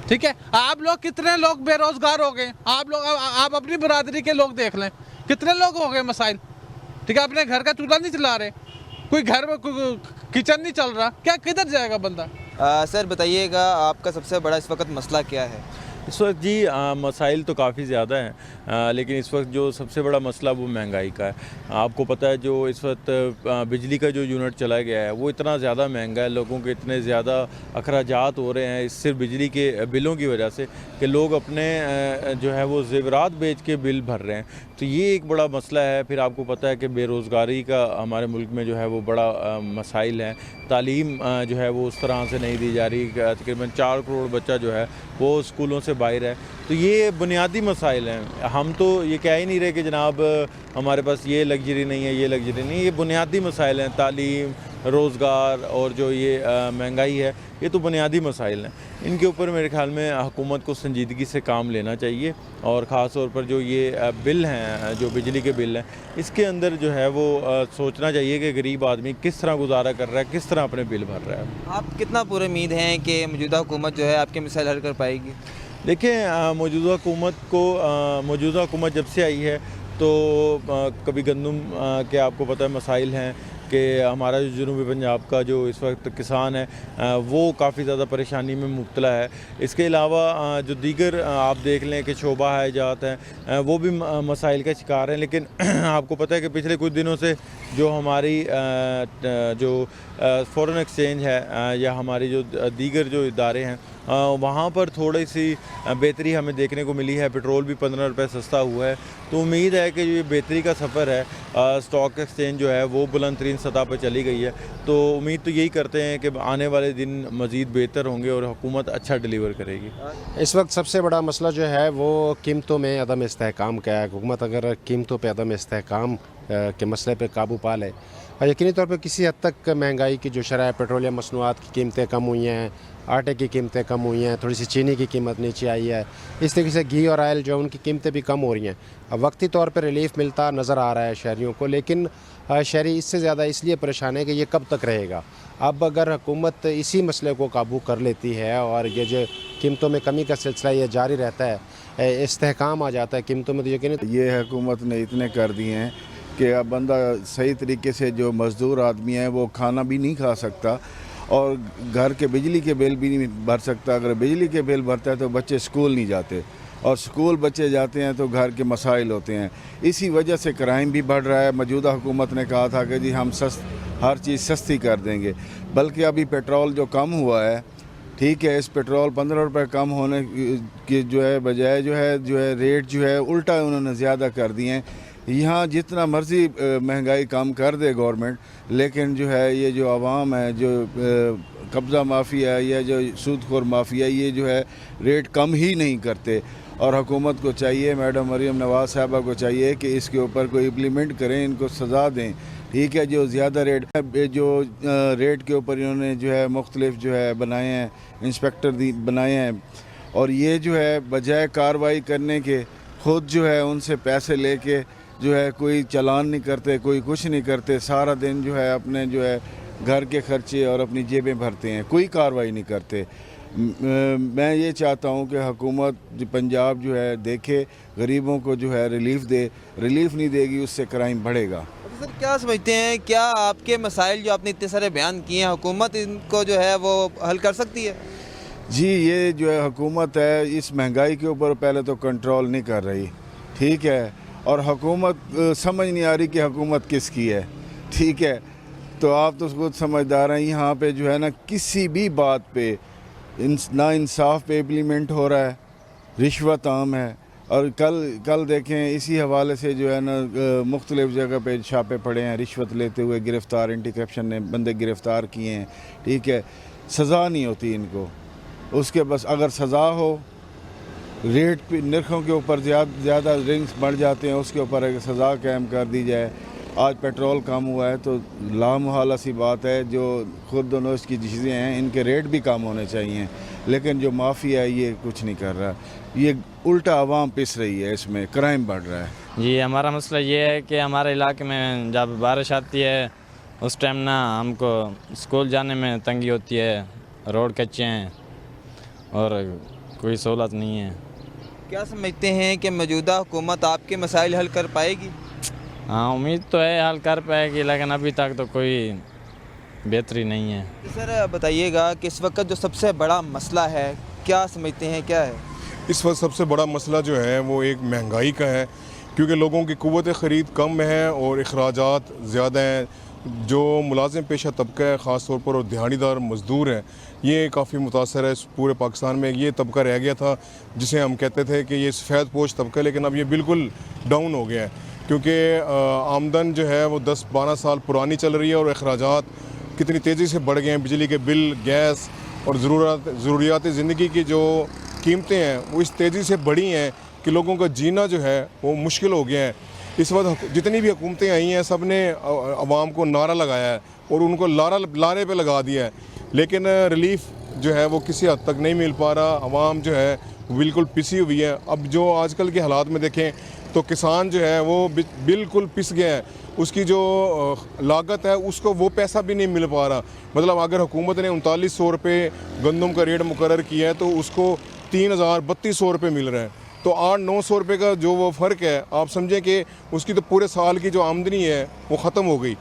S24: ठीक है। आप लोग कितने लोग बेरोजगार हो गए, आप अपनी बरादरी के लोग देख लें, कितने लोग हो गए मसाइल, ठीक है। अपने घर का चूल्हा नहीं चला रहे, कोई घर में किचन नहीं चल रहा, क्या किधर जाएगा बंदा?
S5: सर बताइएगा आपका सबसे बड़ा इस वक्त मसला क्या है?
S1: इस वक्त जी मसाइल तो काफ़ी ज़्यादा हैं, लेकिन इस वक्त जो सबसे बड़ा मसला वो महंगाई का है। आपको पता है जो इस वक्त बिजली का जो यूनिट चला गया है वो इतना ज़्यादा महंगा है, लोगों के इतने ज़्यादा अखराजात हो रहे हैं सिर्फ बिजली के बिलों की वजह से कि लोग अपने जो है वो ज़ेवरात बेच के बिल भर रहे हैं। तो ये एक बड़ा मसला है। फिर आपको पता है कि बेरोज़गारी का हमारे मुल्क में जो है वो बड़ा मसाइल है। तालीम जो है वो उस तरह से नहीं दी जा रही, तकरीबन 4 करोड़ बच्चा जो है वो स्कूलों से बाहर है। तो ये बुनियादी मसाइल हैं। हम तो ये कह ही नहीं रहे कि जनाब हमारे पास ये लग्जरी नहीं है, ये लग्जरी नहीं है, ये बुनियादी मसाइल हैं। तालीम, रोज़गार और जो ये महंगाई है, ये तो बुनियादी मसाइल हैं। इनके ऊपर मेरे ख्याल में हुकूमत को संजीदगी से काम लेना चाहिए और ख़ास तौर पर जो ये बिल हैं, जो बिजली के बिल हैं, इसके अंदर जो है वो सोचना चाहिए कि गरीब आदमी किस तरह गुजारा कर रहा है, किस तरह अपने बिल भर रहा है।
S5: आप कितना पूरी उम्मीद हैं कि मौजूदा हुकूमत जो है आपके मसाइल हल कर पाएगी?
S1: देखिए मौजूदा हुकूमत जब से आई है तो कभी गंदम के आपको पता है मसाइल हैं कि हमारा जो जनूबी पंजाब का जो इस वक्त किसान है वो काफ़ी ज़्यादा परेशानी में मुब्तला है। इसके अलावा जो दीगर आप देख लें कि शोबा हयाजात हैं वो भी मसाइल का शिकार हैं। लेकिन आपको पता है कि पिछले कुछ दिनों से जो हमारी जो फ़ॉरेन एक्सचेंज है या हमारी जो दीगर जो इदारे हैं वहाँ पर थोड़ी सी बेहतरी हमें देखने को मिली है। पेट्रोल भी 15 रुपये सस्ता हुआ है। तो उम्मीद है कि ये बेहतरी का सफ़र है। स्टॉक एक्सचेंज जो है वो बुलंद तरीन सतह पर चली गई है। तो उम्मीद तो यही करते हैं कि आने वाले दिन मज़ीद बेहतर होंगे और हुकूमत अच्छा डिलीवर करेगी।
S12: इस वक्त सबसे बड़ा मसला जो है वो कीमतों में अदम इस्तेहकाम का है। हुकूमत अगर कीमतों पर अदम इस्तेहकाम के मसले पर काबू पा ले और यकीनी तौर पर किसी हद तक महंगाई की जो शरह पेट्रोलियम मसनूआत की कीमतें कम हुई हैं, आटे की कीमतें कम हुई हैं, थोड़ी सी चीनी की कीमत नीचे आई है, इस तरीके से घी और ऑयल जो उनकी कीमतें भी कम हो रही हैं। अब वक्ती तौर पर रिलीफ मिलता नज़र आ रहा है शहरियों को, लेकिन शहरी इससे ज़्यादा इसलिए परेशान है कि ये कब तक रहेगा। अब अगर हुकूमत इसी मसले को काबू कर लेती है और ये जो कीमतों में कमी का सिलसिला ये जारी रहता है, इस्तेहकाम आ जाता है कीमतों में, तो यकीन
S13: ये हुकूमत ने इतने कर दिए हैं कि अब बंदा सही तरीके से जो मज़दूर आदमी है वो खाना भी नहीं खा सकता और घर के बिजली के बिल भी नहीं भर सकता। अगर बिजली के बिल भरता है तो बच्चे स्कूल नहीं जाते और स्कूल बच्चे जाते हैं तो घर के मसाइल होते हैं। इसी वजह से क्राइम भी बढ़ रहा है। मौजूदा हुकूमत ने कहा था कि जी हम हर चीज़ सस्ती कर देंगे, बल्कि अभी पेट्रोल जो कम हुआ है, ठीक है, इस पेट्रोल 15 रुपये कम होने की जो है बजाय जो है रेट जो है उल्टा उन्होंने ज़्यादा कर दिए हैं। यहाँ जितना मर्ज़ी महंगाई कम कर दे गवर्नमेंट, लेकिन जो है ये जो आवाम है, जो कब्ज़ा माफिया या जो सूदखोर माफिया, ये जो है रेट कम ही नहीं करते। और हुकूमत को चाहिए, मैडम मरीम नवाज़ साहबा को चाहिए कि इसके ऊपर कोई इम्प्लीमेंट करें, इनको सज़ा दें। ठीक है। जो ज़्यादा रेट जो रेट के ऊपर इन्होंने जो है मुख्तलिफ जो है बनाए हैं, इंस्पेक्टर बनाए हैं, और ये जो है बजाय कार्रवाई करने के ख़ुद जो है उनसे पैसे लेके जो है कोई चालान नहीं करते, कोई कुछ नहीं करते, सारा दिन जो है अपने जो है घर के खर्चे और अपनी जेबें भरते हैं, कोई कार्रवाई नहीं करते। मैं ये चाहता हूँ कि हुकूमत पंजाब जो है देखे, गरीबों को जो है रिलीफ दे, रिलीफ नहीं देगी उससे क्राइम बढ़ेगा।
S5: तो सर क्या समझते हैं, क्या आपके मसाइल जो आपने इतने सारे बयान किए हैं, हुकूमत इनको जो है वो हल कर सकती है?
S13: जी, ये जो है हुकूमत है इस महंगाई के ऊपर पहले तो कंट्रोल नहीं कर रही, ठीक है, और हुकूमत समझ नहीं आ रही कि हुकूमत किसकी है, ठीक है। तो आप तो खुद समझदार हैं, यहाँ पे जो है ना किसी भी बात पे ना इंसाफ पे इम्प्लीमेंट हो रहा है, रिश्वत आम है। और कल देखें इसी हवाले से जो है ना मुख्तलिफ जगह पे छापे पड़े हैं, रिश्वत लेते हुए गिरफ़्तार, एंटी करप्शन ने बंदे गिरफ़्तार किए हैं, ठीक है। सज़ा नहीं होती इनको, उसके बस अगर सज़ा हो, रेट पे नरखों के ऊपर ज़्यादा रिंग्स बढ़ जाते हैं, उसके ऊपर अगर सज़ा कायम कर दी जाए। आज पेट्रोल कम हुआ है तो लामुहाला सी बात है, जो खुद दोनों इसकी चीज़ें हैं इनके रेट भी कम होने चाहिए, लेकिन जो माफिया है ये कुछ नहीं कर रहा, ये उल्टा आवाम पिस रही है, इसमें क्राइम बढ़ रहा है।
S7: जी, हमारा मसला ये है कि हमारे इलाके में जब बारिश आती है उस टाइम ना हमको स्कूल जाने में तंगी होती है, रोड कच्चे हैं और कोई सहूलत नहीं है।
S5: क्या समझते हैं कि मौजूदा हुकूमत आपके मसाइल हल कर पाएगी?
S7: हाँ, उम्मीद तो है हल कर पाएगी, लेकिन अभी तक तो कोई बेहतरी नहीं है।
S5: तो सर बताइएगा कि इस वक्त जो सबसे बड़ा मसला है, क्या समझते हैं क्या है?
S14: इस वक्त सबसे बड़ा मसला जो है वो एक महंगाई का है, क्योंकि लोगों की क़ुव्वत ख़रीद कम है और अखराजात ज़्यादा हैं। जो मुलाजिम पेशा तबका है ख़ास तौर पर और दिहाड़ीदार मज़दूर हैं, ये काफ़ी मुतासर है। पूरे पाकिस्तान में ये तबका रह गया था जिसे हम कहते थे कि ये सफ़ेद पोश तबका, लेकिन अब ये बिल्कुल डाउन हो गया है, क्योंकि आमदन जो है वो 10-12 साल पुरानी चल रही है और अखराजात कितनी तेज़ी से बढ़ गए हैं। बिजली के बिल, गैस और ज़रूरियात ज़िंदगी की जो कीमतें हैं वो इस तेज़ी से बढ़ी हैं कि लोगों का जीना जो है वो मुश्किल हो गया है। इस वक्त जितनी भी हुकूमतें आई हैं सब ने अवाम को नारा लगाया है और उनको लारे पे लगा दिया है, लेकिन रिलीफ जो है वो किसी हद तक नहीं मिल पा रहा। अवाम जो है बिल्कुल पिसी हुई है। अब जो आजकल के हालात में देखें तो किसान जो है वो बिल्कुल पिस गया है, उसकी जो लागत है उसको वो पैसा भी नहीं मिल पा रहा। मतलब अगर हुकूमत ने 3900 रुपये गंदम का रेट मुकर्रर किया है तो उसको 3200 रुपये मिल रहा है, तो 800-900 रुपये का जो वो फ़र्क है, आप समझें कि उसकी तो पूरे साल की जो आमदनी है वो ख़त्म हो गई।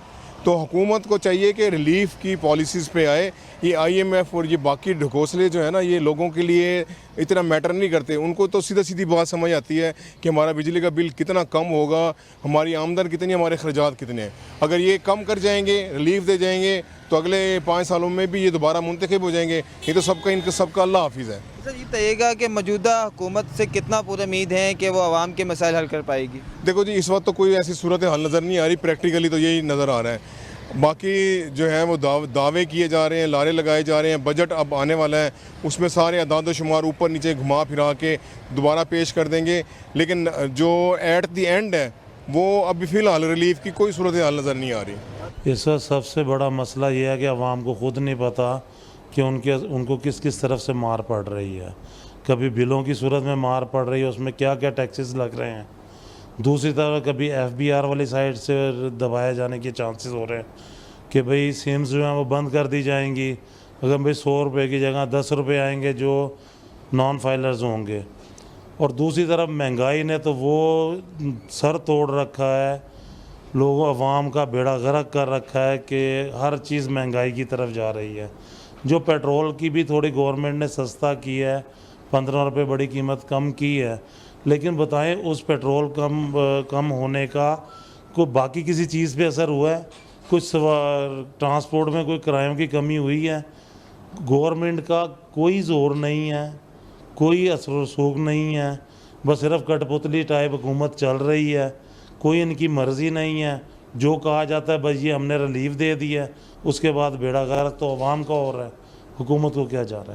S14: तो हुकूमत को चाहिए कि रिलीफ की पॉलिसीज़ पे आए। ये IMF और ये बाकी ढकोसले जो है ना, ये लोगों के लिए इतना मैटर नहीं करते। उनको तो सीधी बात समझ आती है कि हमारा बिजली का बिल कितना कम होगा, हमारी आमदन कितनी, हमारे अखराजात कितने हैं। अगर ये कम कर जाएंगे, रिलीफ दे जाएंगे, तो अगले 5 सालों में भी ये दोबारा मुंतखब हो जाएंगे। ये तो सबका अल्लाह हाफिज़ है।
S5: सर ये बताइएगा कि मौजूदा हुकूमत से कितना पूरी उम्मीद है कि वो आवाम के मसाइल हल कर पाएगी?
S14: देखो जी, इस वक्त तो कोई ऐसी सूरत हाल नज़र नहीं आ रही, प्रैक्टिकली तो यही नज़र आ रहा है। बाकी जो है वो दावे किए जा रहे हैं, लारे लगाए जा रहे हैं। बजट अब आने वाला है, उसमें सारे अदाद शुमार ऊपर नीचे घुमा फिरा के दोबारा पेश कर देंगे, लेकिन जो एट द एंड है वो अभी फ़िलहाल रिलीफ की कोई सूरत हाल नज़र नहीं आ रही।
S15: इस वक्त सबसे बड़ा मसला ये है कि आवाम को ख़ुद नहीं पता कि उनको किस किस तरफ से मार पड़ रही है। कभी बिलों की सूरत में मार पड़ रही है, उसमें क्या क्या टैक्सेस लग रहे हैं। दूसरी तरफ कभी FBR वाली साइड से दबाए जाने के चांसेस हो रहे हैं कि भाई सिम्स जो हैं वो बंद कर दी जाएंगी। अगर भाई 100 रुपये की जगह 10 रुपये आएंगे जो नॉन फाइलर्स होंगे। और दूसरी तरफ महंगाई ने तो वो सर तोड़ रखा है, लोगों अवाम का बेड़ा गर्क कर रखा है कि हर चीज़ महंगाई की तरफ जा रही है। जो पेट्रोल की भी थोड़ी गवर्नमेंट ने सस्ता की है, 15 रुपये बड़ी कीमत कम की है, लेकिन बताएं उस पेट्रोल कम होने का कोई बाकी किसी चीज़ पे असर हुआ है? कुछ ट्रांसपोर्ट में कोई क्राइम की कमी हुई है? गवर्नमेंट का कोई जोर नहीं है, कोई असर रसूख नहीं है, बस सिर्फ कठपुतली टाइप हुकूमत चल रही है। कोई इनकी मर्ज़ी नहीं है, जो कहा जाता है बस ये हमने रिलीफ दे दिया, उसके बाद बेड़ा गर्क तो अवाम का हो रहा है, हुकूमत को क्या जा रहा है।